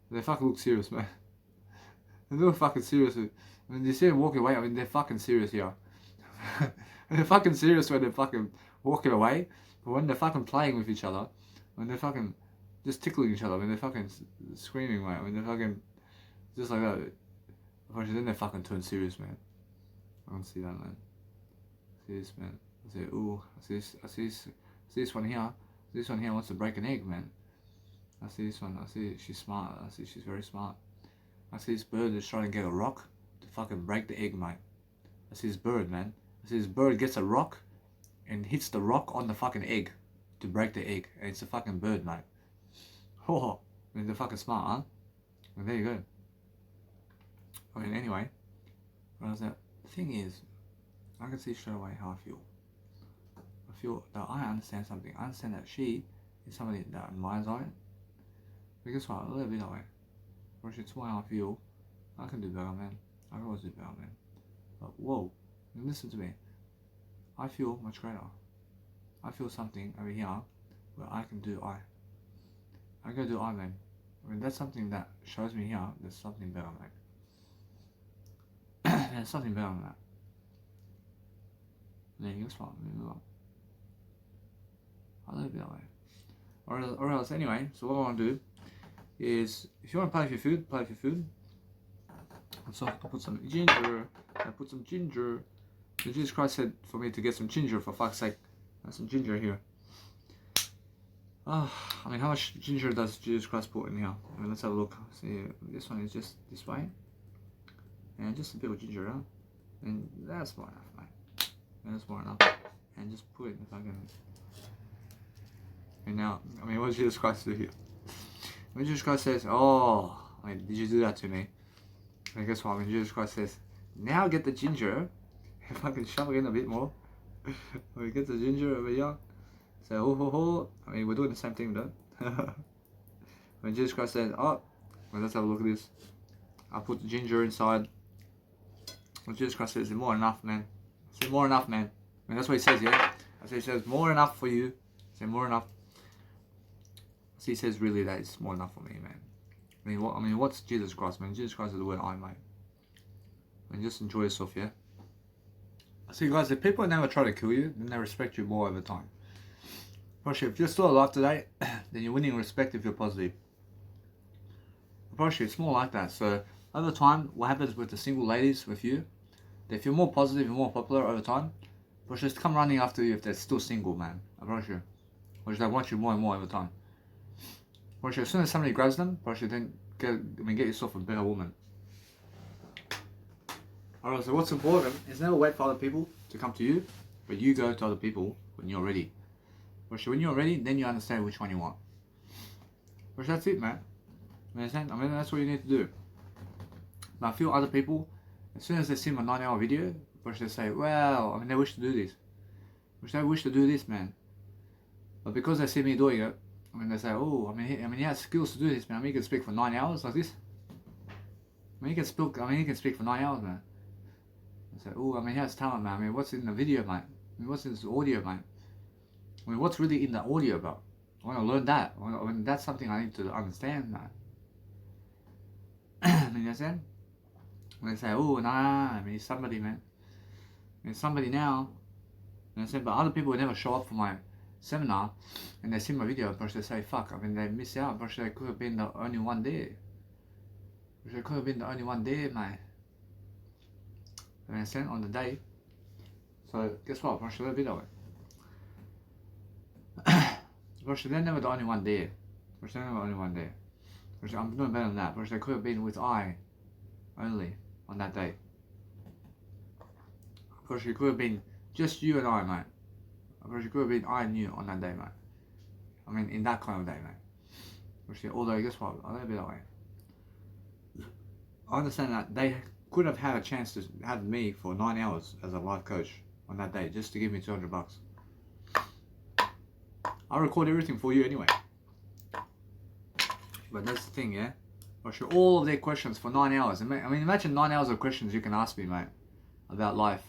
They fucking look serious, man. They look fucking serious. I mean, you see them walking away. I mean, they're fucking serious here. They're fucking serious when they're fucking walking away. But when they're fucking playing with each other, when they're fucking just tickling each other, when they're fucking screaming, mate, when they're fucking just like that, then they fucking turn serious, man. I can see that, man. See this, man. I say, ooh, I see this one here. This one here wants to break an egg, man. I see this one. I see she's smart. I see she's very smart. I see this bird that's trying to get a rock to fucking break the egg, mate. I see this bird, man. I see this bird gets a rock and hits the rock on the fucking egg to break the egg. And it's a fucking bird, mate. Oh, I mean, they're fucking smart, huh? And there you go. I mean, anyway, what was that? The thing is, I can see straight away how I feel. I feel that I understand something. I understand that she is somebody that admires I. But guess what? A little bit that way. Or it's why I feel I can do better, man. I can always do better, man. But whoa, listen to me. I feel much greater. I feel something over here where I can do I. I go do I, man. I mean, that's something that shows me here there's something better, mate. There's something better than that. And then guess what? Move on. I live that way. Or else, anyway, so what I want to do is, if you want to play with your food, play with your food. So I put some ginger. Jesus Christ said for me to get some ginger, for fuck's sake. There's some ginger here. I mean, how much ginger does Jesus Christ put in here? I mean, let's have a look. See, this one is just this way. And just a bit of ginger, huh? And that's more enough, mate. That's more enough. And just put it in fucking... And now, I mean, what does Jesus Christ do here? When Jesus Christ says, oh, I mean, did you do that to me? And guess what? When Jesus Christ says, now get the ginger, and fucking shove it in a bit more. When we get the ginger over here, say, oh, ho, ho. I mean, we're doing the same thing, though. When Jesus Christ says, oh, well, let's have a look at this. I put the ginger inside. When Jesus Christ says, more enough, man. Say, more enough, man. I mean, that's what he says, yeah? That's what he says, more enough for you. Say, more enough. So he says really that it's more enough for me, man. I mean, what's Jesus Christ, man? Jesus Christ is the word I, mate. I mean, just enjoy yourself, yeah? See, guys, if people never try to kill you, then they respect you more over time. Probably, if you're still alive today, then you're winning respect if you're positive. Probably, it's more like that. So, over time, what happens with the single ladies with you, if you're more positive and more popular over time, probably just come running after you if they're still single, man. I promise you. Which they want you more and more over time. Which as soon as somebody grabs them, then get yourself a better woman. Alright, so what's important is never wait for other people to come to you, but you go to other people when you're ready. Which when you're ready, then you understand which one you want. Which that's it, man. You understand? I mean, that's what you need to do. But I feel other people, as soon as they see my 9-hour video, which they say, well, I mean, they wish to do this. Which they wish to do this, man. But because they see me doing it, I mean, they say, oh, I mean, he has skills to do this, man. I mean, he can speak for 9 hours like this. I mean, he can speak for 9 hours, man. I say, oh, I mean, he has talent, man. I mean, what's in the video, mate? I mean, what's in this audio, mate? I mean, what's really in the audio about? I want to learn that. I mean, that's something I need to understand, man. I mean, you understand? When they say, oh, nah, I mean, he's somebody, man. I mean, somebody now. You understand? But other people never show up for my seminar and they see my video, but they say, fuck, I mean, they miss out, but they could have been the only one there. They could have been the only one there, mate. You understand? On the day. So, guess what? But they'll be that way. But they're never the only one there. But they're never the only one there. But I'm doing better than that. But they could have been with I only on that day. But it could have been just you and I, mate. But it could have been I and you on that day, mate. I mean, in that kind of day, mate. Although, guess what? I'll never be that way. I understand that they could have had a chance to have me for 9 hours as a life coach on that day, just to give me $200. I'll record everything for you anyway. But that's the thing, yeah? I'll show all of their questions for 9 hours. I mean, imagine 9 hours of questions you can ask me, mate, about life.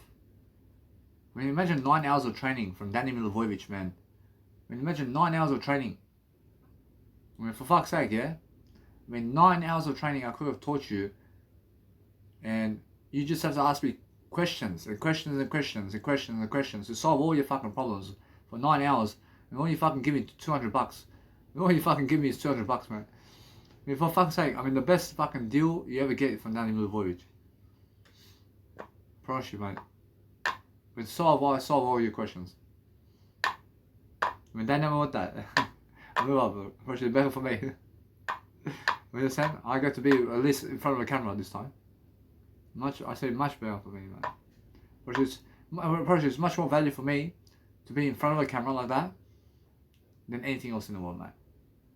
I mean, imagine 9 hours of training from Danny Milivojevic, man. I mean, imagine 9 hours of training. I mean, for fuck's sake, yeah? I mean, 9 hours of training I could have taught you, and you just have to ask me questions and questions and questions and questions and questions to solve all your fucking problems for 9 hours, and all you fucking give me $200. And all you fucking give me is $200, man. I mean, for fuck's sake, I mean, the best fucking deal you ever get from Danny Milivojevic. Promise you, mate. But solve all your questions. I mean, they never want that. I move up, actually better for me. You understand? I got to be at least in front of a camera this time. Much better for me, man. It's much more value for me to be in front of a camera like that than anything else in the world, mate.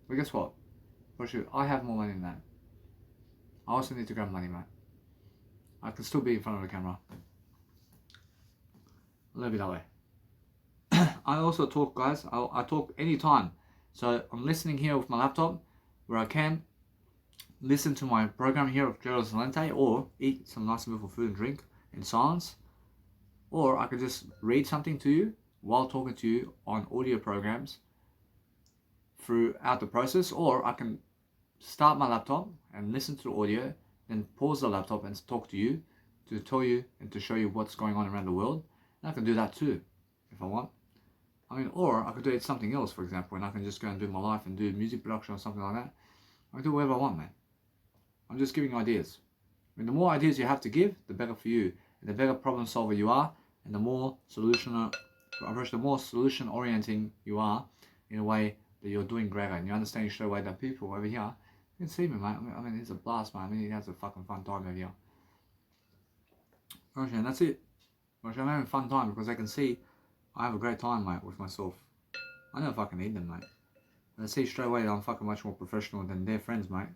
But guess what? I have more money than that. I also need to grab money, mate. I can still be in front of the camera. Let me that way. I also talk, guys. I talk anytime. So I'm listening here with my laptop, where I can listen to my program here of Gerald Salente, or eat some nice beautiful food and drink in silence, or I could just read something to you while talking to you on audio programs throughout the process, or I can start my laptop and listen to the audio, then pause the laptop and talk to you, to tell you and to show you what's going on around the world. And I can do that too, if I want. I mean, or I could do something else, for example, and I can just go and do my life and do music production or something like that. I can do whatever I want, man. I'm just giving ideas. I mean, the more ideas you have to give, the better for you. And the better problem solver you are, and the more solution orienting you are, in a way that you're doing greater. And you understand straight away that people over here, you can see me, mate. I mean, it's a blast, man. I mean, he has a fucking fun time over here. Okay, and that's it. I'm having a fun time because I can see I have a great time, mate, with myself. I never fucking need them, mate. And they see straight away that I'm fucking much more professional than their friends, mate.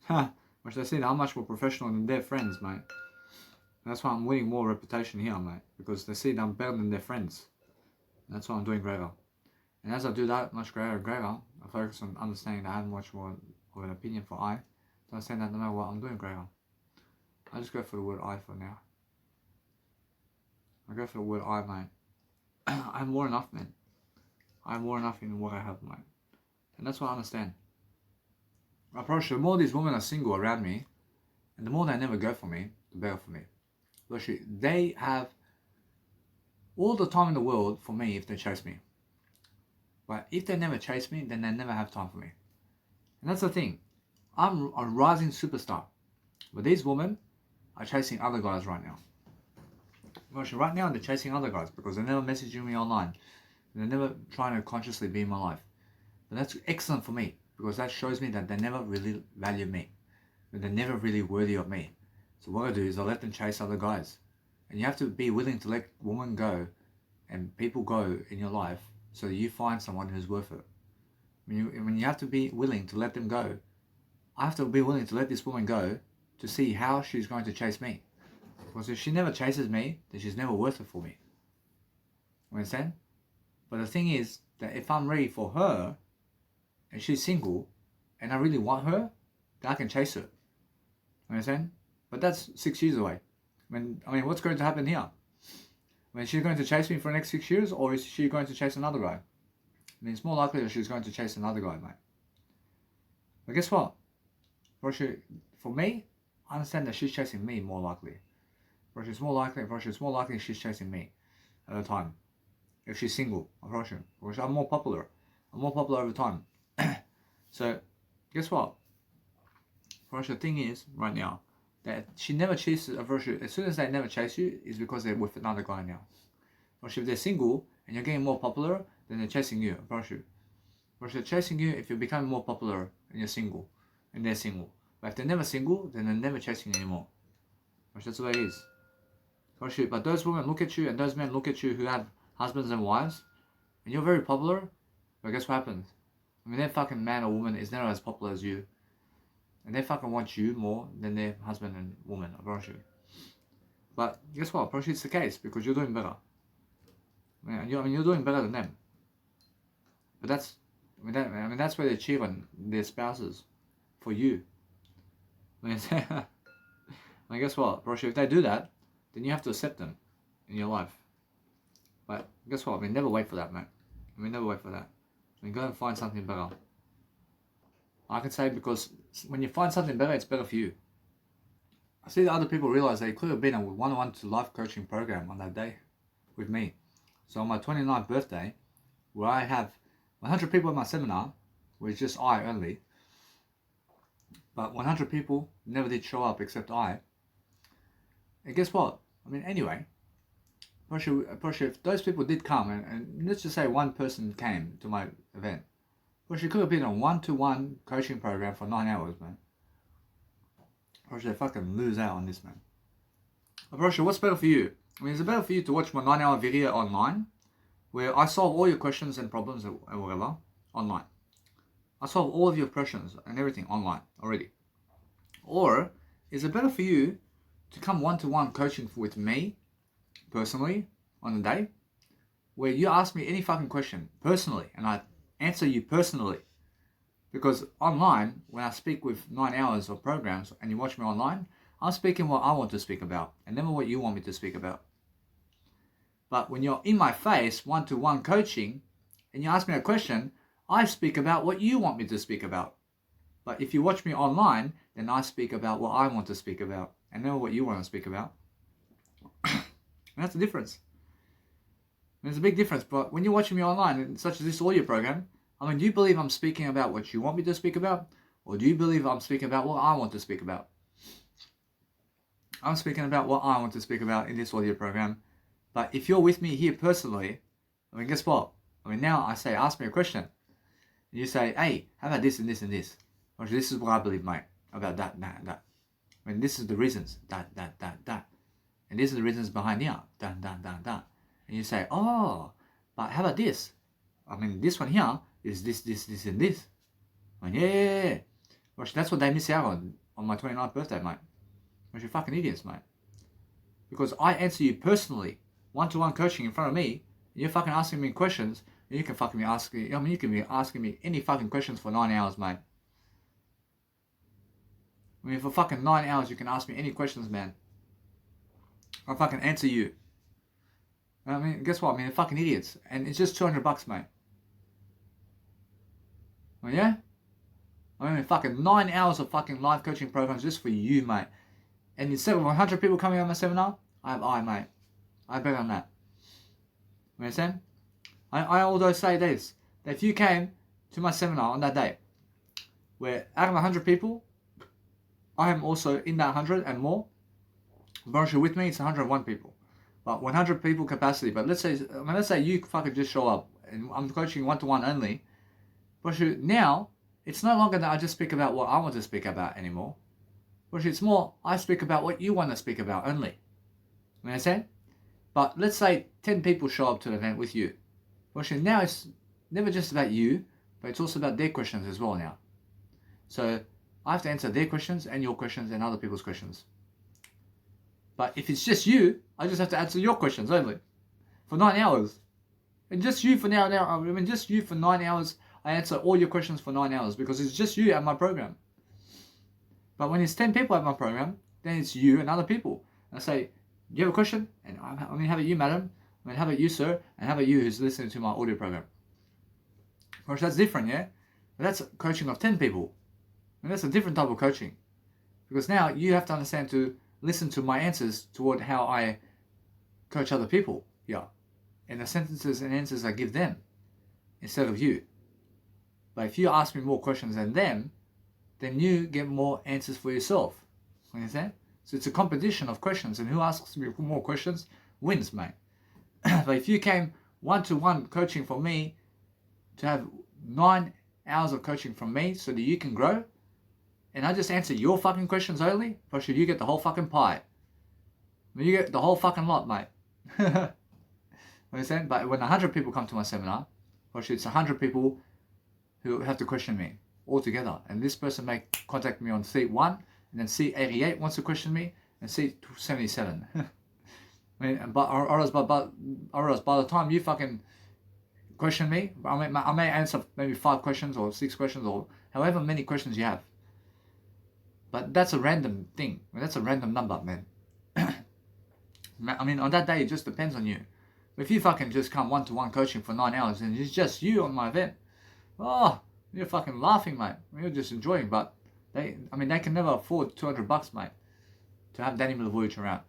Ha! Which they see that I'm much more professional than their friends, mate. And that's why I'm winning more reputation here, mate. Because they see that I'm better than their friends. And that's why I'm doing greater. And as I do that much greater and greater, I focus on understanding that I have much more of an opinion for I. So I say that no matter what, I'm doing greater. I just go for the word I for now. I go for the word I, mate. I'm more enough, man. I'm more enough in what I have, mate. And that's what I understand. I promise you, the more these women are single around me, and the more they never go for me, the better for me. Literally, they have all the time in the world for me if they chase me. But if they never chase me, then they never have time for me. And that's the thing. I'm a rising superstar. But these women are chasing other guys right now. Right now they're chasing other guys because they're never messaging me online. They're never trying to consciously be in my life. But that's excellent for me, because that shows me that they never really value me. That they're never really worthy of me. So what I do is I let them chase other guys. And you have to be willing to let women go and people go in your life so that you find someone who's worth it. When you have to be willing to let them go, I have to be willing to let this woman go to see how she's going to chase me. Because if she never chases me, then she's never worth it for me. You understand? But the thing is that if I'm ready for her and she's single and I really want her, then I can chase her. You understand? But that's 6 years away. What's going to happen here? She's going to chase me for the next 6 years, or is she going to chase another guy? It's more likely that she's going to chase another guy, mate. But guess what? For me, I understand that she's chasing me more likely. It's more likely she's chasing me at the time. If she's single, because I'm more popular. I'm more popular over time. So, guess what? The thing is, right now, that she never chases a virtue. As soon as they never chase you, is because they're with another guy now. If they're single and you're getting more popular, then they're chasing you. They're chasing you if you're becoming more popular and you're single, and they're single. But if they're never single, then they're never chasing you anymore. That's the way it is. But those women look at you and those men look at you who have husbands and wives, and you're very popular. But guess what happens? Their fucking man or woman is never as popular as you. And they fucking want you more than their husband and woman, I promise you. But guess what? I promise you it's the case, because you're doing better. You're doing better than them. But that's where they're cheating their spouses for you. Guess what? Promise you, if they do that, then you have to accept them in your life. But guess what? Never wait for that, mate. Never wait for that. Go and find something better. I can say, because when you find something better, it's better for you. I see that other people realize they could have been a one-on-one to life coaching program on that day with me. So on my 29th birthday, where I have 100 people at my seminar, which is just I only, but 100 people never did show up except I. And guess what? Anyway, if those people did come, and let's just say one person came to my event, she could have been a one-to-one coaching program for 9 hours, man. They fucking lose out on this, man. What's better for you? Is it better for you to watch my 9-hour video online, where I solve all your questions and problems and whatever, online? I solve all of your questions and everything online already. Or is it better for you to come one-to-one coaching with me, personally, on the day, where you ask me any fucking question, personally, and I answer you personally? Because online, when I speak with 9 hours of programs and you watch me online, I'm speaking what I want to speak about and never what you want me to speak about. But when you're in my face, one-to-one coaching, and you ask me a question, I speak about what you want me to speak about. But if you watch me online, then I speak about what I want to speak about and never what you want to speak about. And that's the difference. There's a big difference. But when you're watching me online, such as this audio program, do you believe I'm speaking about what you want me to speak about? Or do you believe I'm speaking about what I want to speak about? I'm speaking about what I want to speak about in this audio program. But if you're with me here personally, guess what? Now I say, ask me a question. You say, hey, how about this and this and this? Or this is what I believe, mate, about that. This is the reasons, that. And these are the reasons behind here, that. And you say, oh, but how about this? This one here is this, and this. Yeah. That's what they miss out on my 29th birthday, mate. You're fucking idiots, mate. Because I answer you personally, one-to-one coaching in front of me, and you're fucking asking me questions, and you can fucking be asking, you can be asking me any fucking questions for 9 hours, mate. For fucking 9 hours, you can ask me any questions, man. I'll fucking answer you. Guess what? They're fucking idiots. And it's just $200, mate. Yeah? Fucking 9 hours of fucking live coaching programs just for you, mate. And instead of 100 people coming on my seminar, mate. I bet on that. You understand? I although say this, that if you came to my seminar on that day, where out of 100 people, I am also in that 100 and more. Virtually with me, it's 101 people. But 100 people capacity. But let's say you fucking just show up and I'm coaching one-to-one only. But now, it's no longer that I just speak about what I want to speak about anymore. But it's more, I speak about what you want to speak about only. You understand? But let's say 10 people show up to the event with you. But now it's never just about you, but it's also about their questions as well now. So I have to answer their questions and your questions and other people's questions. But if it's just you, I just have to answer your questions only for 9 hours. And just you for just you for 9 hours, I answer all your questions for 9 hours because it's just you at my program. But when it's 10 people at my program, then it's you and other people. And I say, do you have a question? And I mean, how about you, madam? I mean, how about you, sir? And how about you who's listening to my audio program? Of course, that's different, yeah? But that's coaching of 10 people. And that's a different type of coaching. Because now you have to understand to listen to my answers toward how I coach other people. Yeah. And the sentences and answers I give them instead of you. But if you ask me more questions than them, then you get more answers for yourself. Understand? So it's a competition of questions, and who asks me more questions wins, mate. But if you came one-to-one coaching from me, to have 9 hours of coaching from me so that you can grow, and I just answer your fucking questions only, for sure you get the whole fucking pie. You get the whole fucking lot, mate. Understand? But when 100 people come to my seminar, for sure it's 100 people who have to question me all together. And this person may contact me on seat 1, and then seat 88 wants to question me, and seat 77. I mean, or else by the time you fucking question me, I may answer maybe 5 questions or 6 questions or however many questions you have. But that's a random thing. I mean, that's a random number, man. I mean, on that day, it just depends on you. But if you fucking just come one-to-one coaching for 9 hours and it's just you on my event, oh, you're fucking laughing, mate. You're just enjoying. But they can never afford $200, mate, to have Danny Milivojevic around.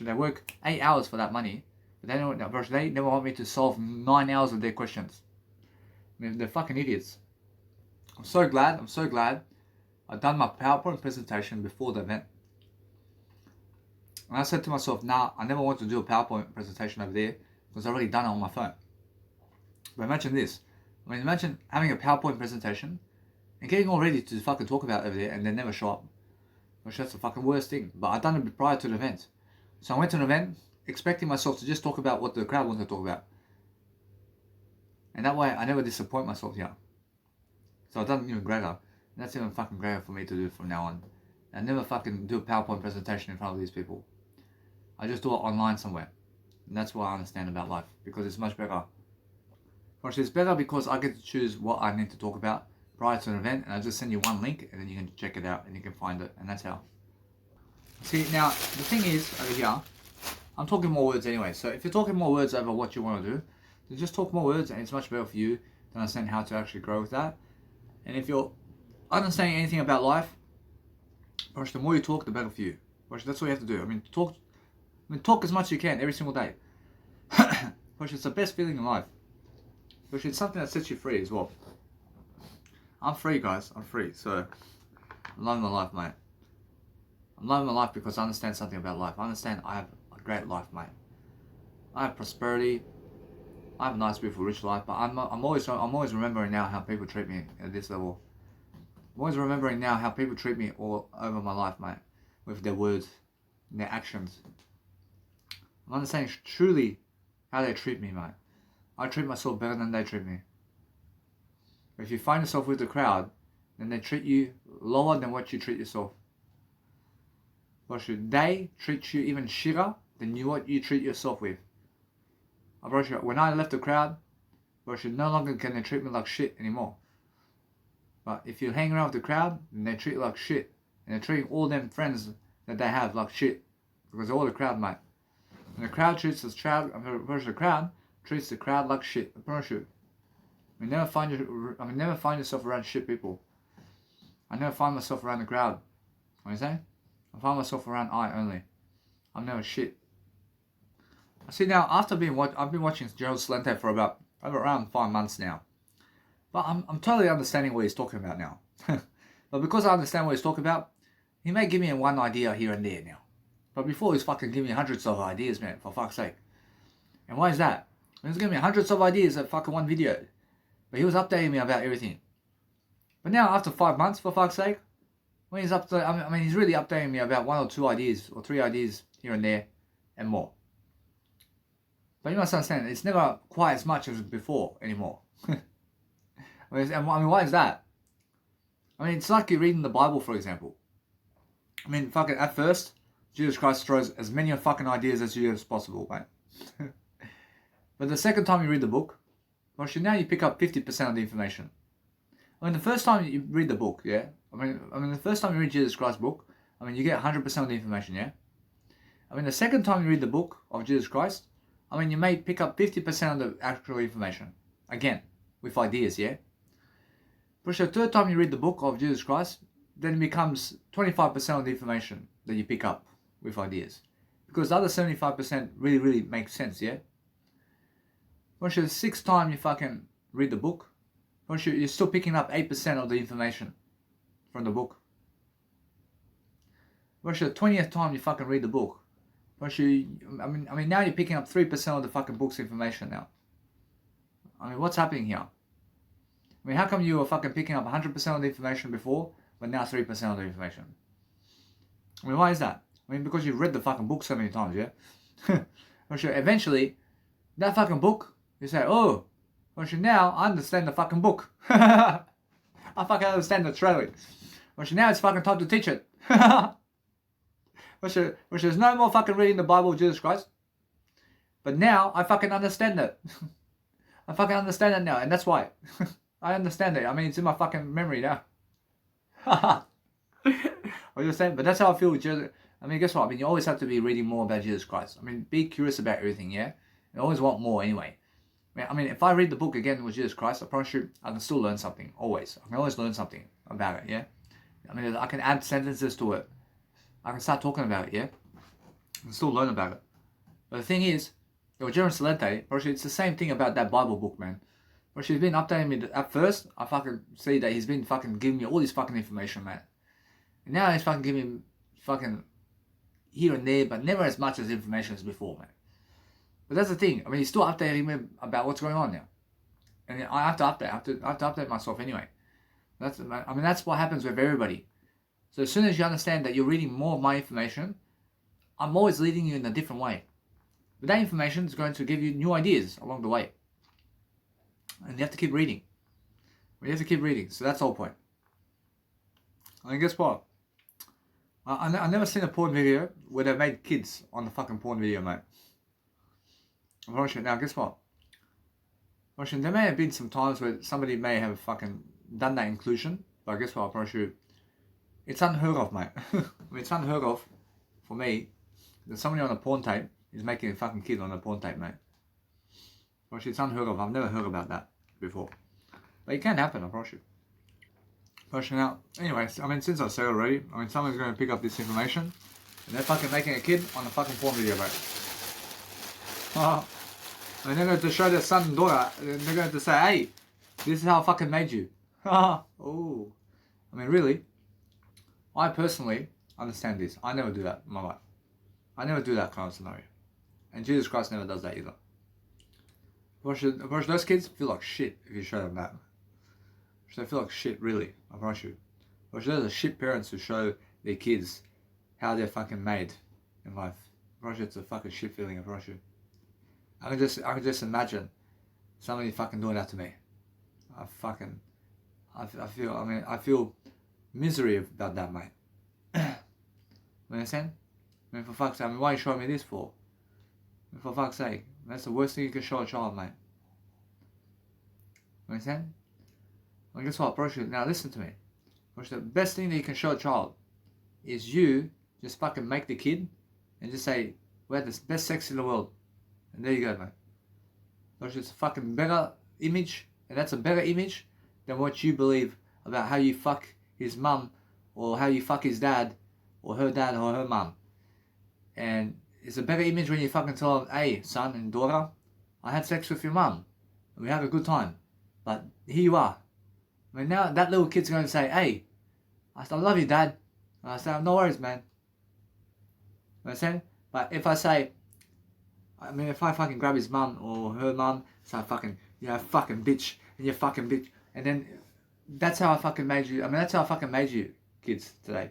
They work 8 hours for that money, but they never want me to solve 9 hours of their questions. I mean, they're fucking idiots. I'm so glad I've done my PowerPoint presentation before the event. And I said to myself, nah, I never want to do a PowerPoint presentation over there because I've already done it on my phone. But imagine this. I mean, imagine having a PowerPoint presentation and getting all ready to fucking talk about it over there and then never show up. Which that's the fucking worst thing. But I've done it prior to the event. So I went to an event expecting myself to just talk about what the crowd wanted to talk about. And that way I never disappoint myself here. So I've done even greater. And that's even fucking greater for me to do from now on. I never fucking do a PowerPoint presentation in front of these people. I just do it online somewhere. And that's what I understand about life. Because it's much better. Actually, it's better because I get to choose what I need to talk about prior to an event. And I just send you one link and then you can check it out and you can find it. And that's how. See, now, the thing is, over here, I'm talking more words anyway. So if you're talking more words over what you want to do, then just talk more words and it's much better for you to understand how to actually grow with that. And if you're understanding anything about life, the more you talk, the better for you. That's what you have to do. I mean, talk as much as you can every single day. It's the best feeling in life. It's something that sets you free as well. I'm free, guys. I'm free. So, I'm loving my life, mate. I'm loving my life because I understand something about life. I understand I have a great life, mate. I have prosperity. I have a nice, beautiful, rich life. But I'm always remembering now how people treat me at this level. I'm always remembering now how people treat me all over my life, mate, with their words and their actions. I'm understanding truly how they treat me, mate. I treat myself better than they treat me. If you find yourself with the crowd, then they treat you lower than what you treat yourself. Or should they treat you even shitter than what you treat yourself with? When I left the crowd, no longer can they treat me like shit anymore. But if you hang around with the crowd, then they treat you like shit. And they're treating all them friends that they have like shit. Because they're all the crowd, mate. And the crowd treats the crowd treats the crowd like shit. I promise you. I mean, never find yourself around shit people. I never find myself around the crowd. What are you saying? I find myself around I only. I'm never shit. I see now, I've been watching Gerald Celente for around 5 months now. But I'm totally understanding what he's talking about now. But because I understand what he's talking about, he may give me one idea here and there now. But before he's fucking giving me hundreds of ideas, man, for fuck's sake. And why is that? He was giving me hundreds of ideas at fucking one video. But he was updating me about everything. But now, after 5 months, for fuck's sake, when he's he's really updating me about 1 or 2 ideas or 3 ideas here and there and more. But you must understand, it's never quite as much as before anymore. Why is that? It's like you're reading the Bible, for example. Fucking at first, Jesus Christ throws as many fucking ideas as you as possible, mate. But the second time you read the book, now you pick up 50% of the information. The first time you read the book, yeah? The first time you read Jesus Christ's book, you get 100% of the information, yeah? The second time you read the book of Jesus Christ, you may pick up 50% of the actual information. Again, with ideas, yeah? But the third time you read the book of Jesus Christ, then it becomes 25% of the information that you pick up with ideas. Because the other 75% really, really makes sense, yeah? Once the 6th time you fucking read the book, you're still picking up 8% of the information from the book. Once the 20th time you fucking read the book, now you're picking up 3% of the fucking book's information now. What's happening here? How come you were fucking picking up 100% of the information before, but now 3% of the information? Why is that? Because you've read the fucking book so many times, yeah? Eventually, that fucking book, you say, oh, now I understand the fucking book. I fucking understand the trailer. Now it's fucking time to teach it. There's no more fucking reading the Bible of Jesus Christ. But now I fucking understand it. I fucking understand it now, and that's why. I understand it. It's in my fucking memory now. What you're saying? But that's how I feel with Jesus. Guess what? You always have to be reading more about Jesus Christ. Be curious about everything, yeah? You always want more anyway. If I read the book again with Jesus Christ, I promise you, I can still learn something. Always. I can always learn something about it, yeah? I can add sentences to it. I can start talking about it, yeah? I can still learn about it. But the thing is, Jeremy Celente, it's the same thing about that Bible book, man. He's been updating me. At first, I fucking see that he's been fucking giving me all this fucking information, man. And now he's fucking giving me fucking here and there, but never as much as information as before, man. But that's the thing. He's still updating me about what's going on now. And I have to update. I have to update myself anyway. That's what happens with everybody. So as soon as you understand that you're reading more of my information, I'm always leading you in a different way. But that information is going to give you new ideas along the way. And you have to keep reading. You have to keep reading. So that's the whole point. And guess what? I never seen a porn video where they made kids on the fucking porn video, mate. Now, guess what? There may have been some times where somebody may have fucking done that inclusion. But guess what? I promise you, it's unheard of, mate. It's unheard of for me that somebody on a porn tape is making a fucking kid on a porn tape, mate. It's unheard of. I've never heard about that before. But it can happen, I promise you. Now, anyways, since I said already, someone's going to pick up this information and they're fucking making a kid on a fucking porn video, mate. And they're going to show their son and daughter, and they're going to say, hey, this is how I fucking made you. Oh. Really? I personally understand this. I never do that in my life. I never do that kind of scenario. And Jesus Christ never does that either. Those kids feel like shit if you show them that. They feel like shit, really. I promise you. Those are shit parents who show their kids how they're fucking made in life. I promise you, it's a fucking shit feeling. I promise you. I can just imagine somebody fucking doing that to me. I feel misery about that, mate. You understand? For fuck's sake, why are you showing me this for? For fuck's sake, that's the worst thing you can show a child, mate. You understand? Well, guess what, bro? Now listen to me. The best thing that you can show a child is you just fucking make the kid and just say, we have the best sex in the world. And there you go, mate. It's a fucking better image, and that's a better image than what you believe about how you fuck his mum, or how you fuck his dad, or her mum. And it's a better image when you fucking tell them, hey, son and daughter, I had sex with your mum, and we had a good time. But here you are. Now that little kid's going to say, hey, I love you, Dad. And I say, no worries, man. You understand? But if I say, I mean, if I fucking grab his mum or her mum, start fucking, fucking bitch, and you fucking bitch, and then that's how I fucking made you. I mean, that's how I fucking made you, kids today.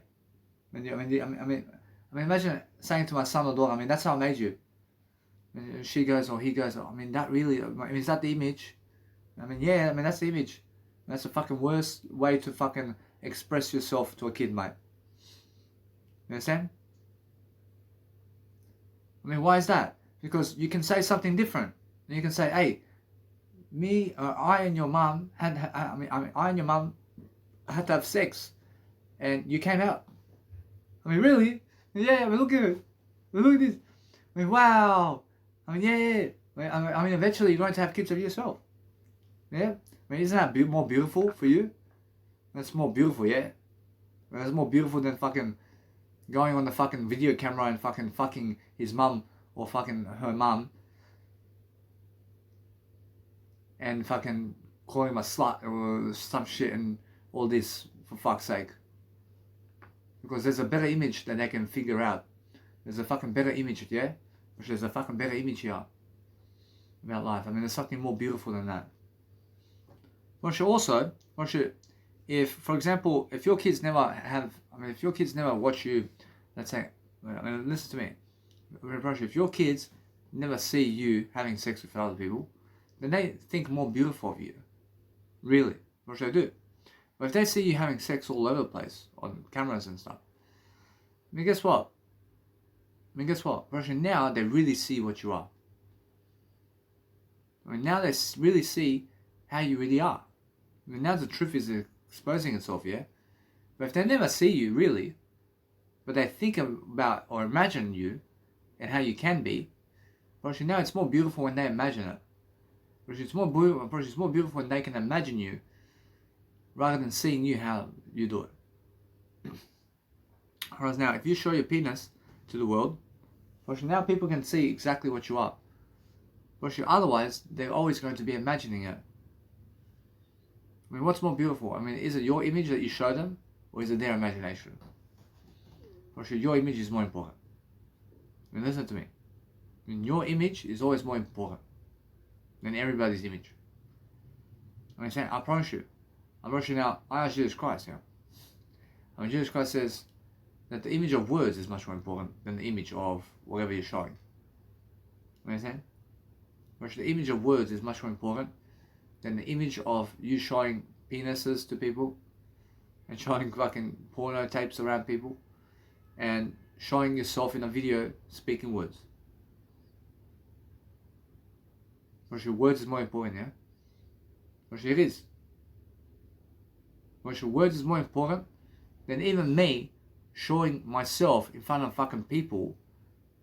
Imagine saying to my son or daughter, I mean, that's how I made you. And she goes or he goes, I mean, that really, is that the image? I mean, yeah, I mean, that's the image. That's the fucking worst way to fucking express yourself to a kid, mate. You understand? I mean, why is that? Because you can say something different. You can say, hey, I and your mum I and your mum had to have sex, and you came out. I mean, really? Yeah, I mean, look at it. Look at this. I mean, wow. I mean, yeah. I mean, eventually you're going to have kids of yourself. Yeah? I mean, isn't that more beautiful for you? That's more beautiful, yeah? I mean, that's more beautiful than fucking going on the fucking video camera and fucking his mum or fucking her mum and fucking calling him a slut or some shit and all this, for fuck's sake. Because there's a better image that they can figure out. There's a fucking better image, yeah? There's a fucking better image here about life. I mean, there's something more beautiful than that. If, for example, if your kids never watch you, let's say, I mean, listen to me. If your kids never see you having sex with other people, then they think more beautiful of you. Really. What should I do? But if they see you having sex all over the place, on cameras and stuff, I mean, guess what? Now they really see what you are. I mean, now they really see how you really are. I mean, now the truth is exposing itself, yeah? But if they never see you, really, but they think about or imagine you and how you can be, now it's more beautiful when they imagine it. It's more beautiful when they can imagine you rather than seeing you how you do it. Whereas now, if you show your penis to the world, now people can see exactly what you are. Otherwise, they're always going to be imagining it. I mean, what's more beautiful? I mean, is it your image that you show them, or is it their imagination? Your image is more important. I mean, listen to me. I mean, your image is always more important than everybody's image. I mean, I promise you now, I ask Jesus Christ, yeah. I mean, Jesus Christ says that the image of words is much more important than the image of whatever you're showing. You understand? The image of words is much more important than the image of you showing penises to people and showing fucking porno tapes around people and showing yourself in a video speaking words. Words is more important, yeah? It is. Words is more important than even me showing myself in front of fucking people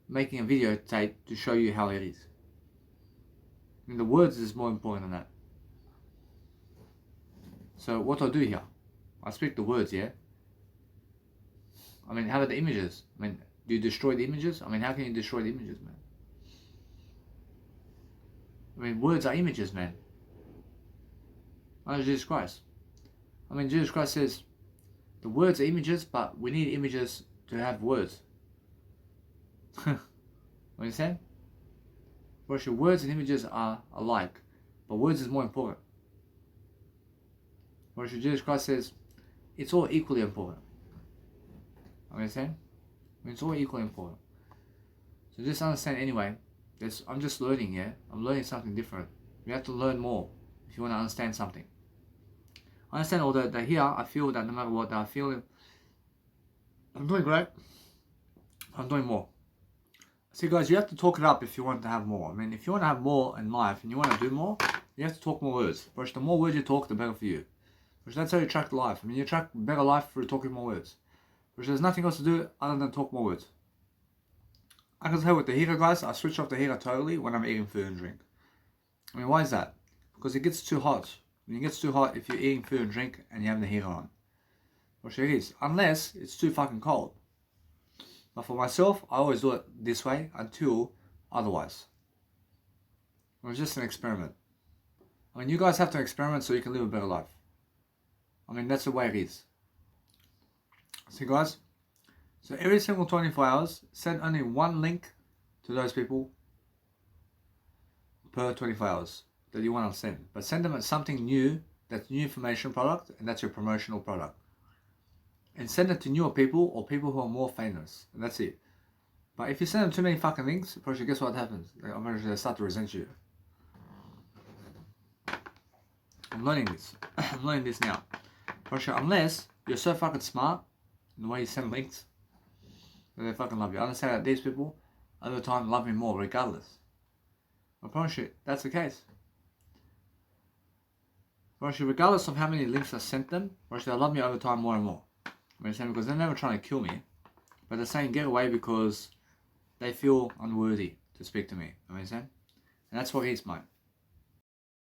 making a video tape to show you how it is. I mean, the words is more important than that. So what do I do here? I speak the words, yeah? I mean, how about the images? I mean, do you destroy the images? I mean, how can you destroy the images, man? I mean, words are images, man. Oh, Jesus Christ. I mean, Jesus Christ says, the words are images, but we need images to have words. What are you saying? Words and images are alike, but words is more important. Jesus Christ says, it's all equally important. Understand? I mean, it's all equally important. So just understand anyway, I'm just learning, yeah? I'm learning something different. You have to learn more if you want to understand something. I understand all that here, I feel that no matter what I feel, I'm doing great. I'm doing more. See guys, you have to talk it up if you want to have more. I mean, if you want to have more in life and you want to do more, you have to talk more words. The more words you talk, the better for you. That's how you attract life. I mean, you attract better life through talking more words. There's nothing else to do other than talk more words. I can tell with the heater, guys, I switch off the heater totally when I'm eating food and drink. I mean, why is that? Because it gets too hot. When it gets too hot, if you're eating food and drink and you have the heater on. Which it is. Unless it's too fucking cold. But for myself, I always do it this way until otherwise. It was just an experiment. I mean, you guys have to experiment so you can live a better life. I mean, that's the way it is. See guys, so every single 24 hours, send only one link to those people per 24 hours that you want to send. But send them something new, that's new information product, and that's your promotional product. And send it to newer people or people who are more famous, and that's it. But if you send them too many fucking links, probably guess what happens? I'm gonna start to resent you. I'm learning this. I'm learning this now. Probably unless you're so fucking smart in the way you send links, that they fucking love you. I understand that these people, over time, love me more regardless. I promise you, that's the case. Regardless of how many links I sent them, they'll love me over time more and more. Because they're never trying to kill me, but they're saying get away because they feel unworthy to speak to me. And that's what it is, mate.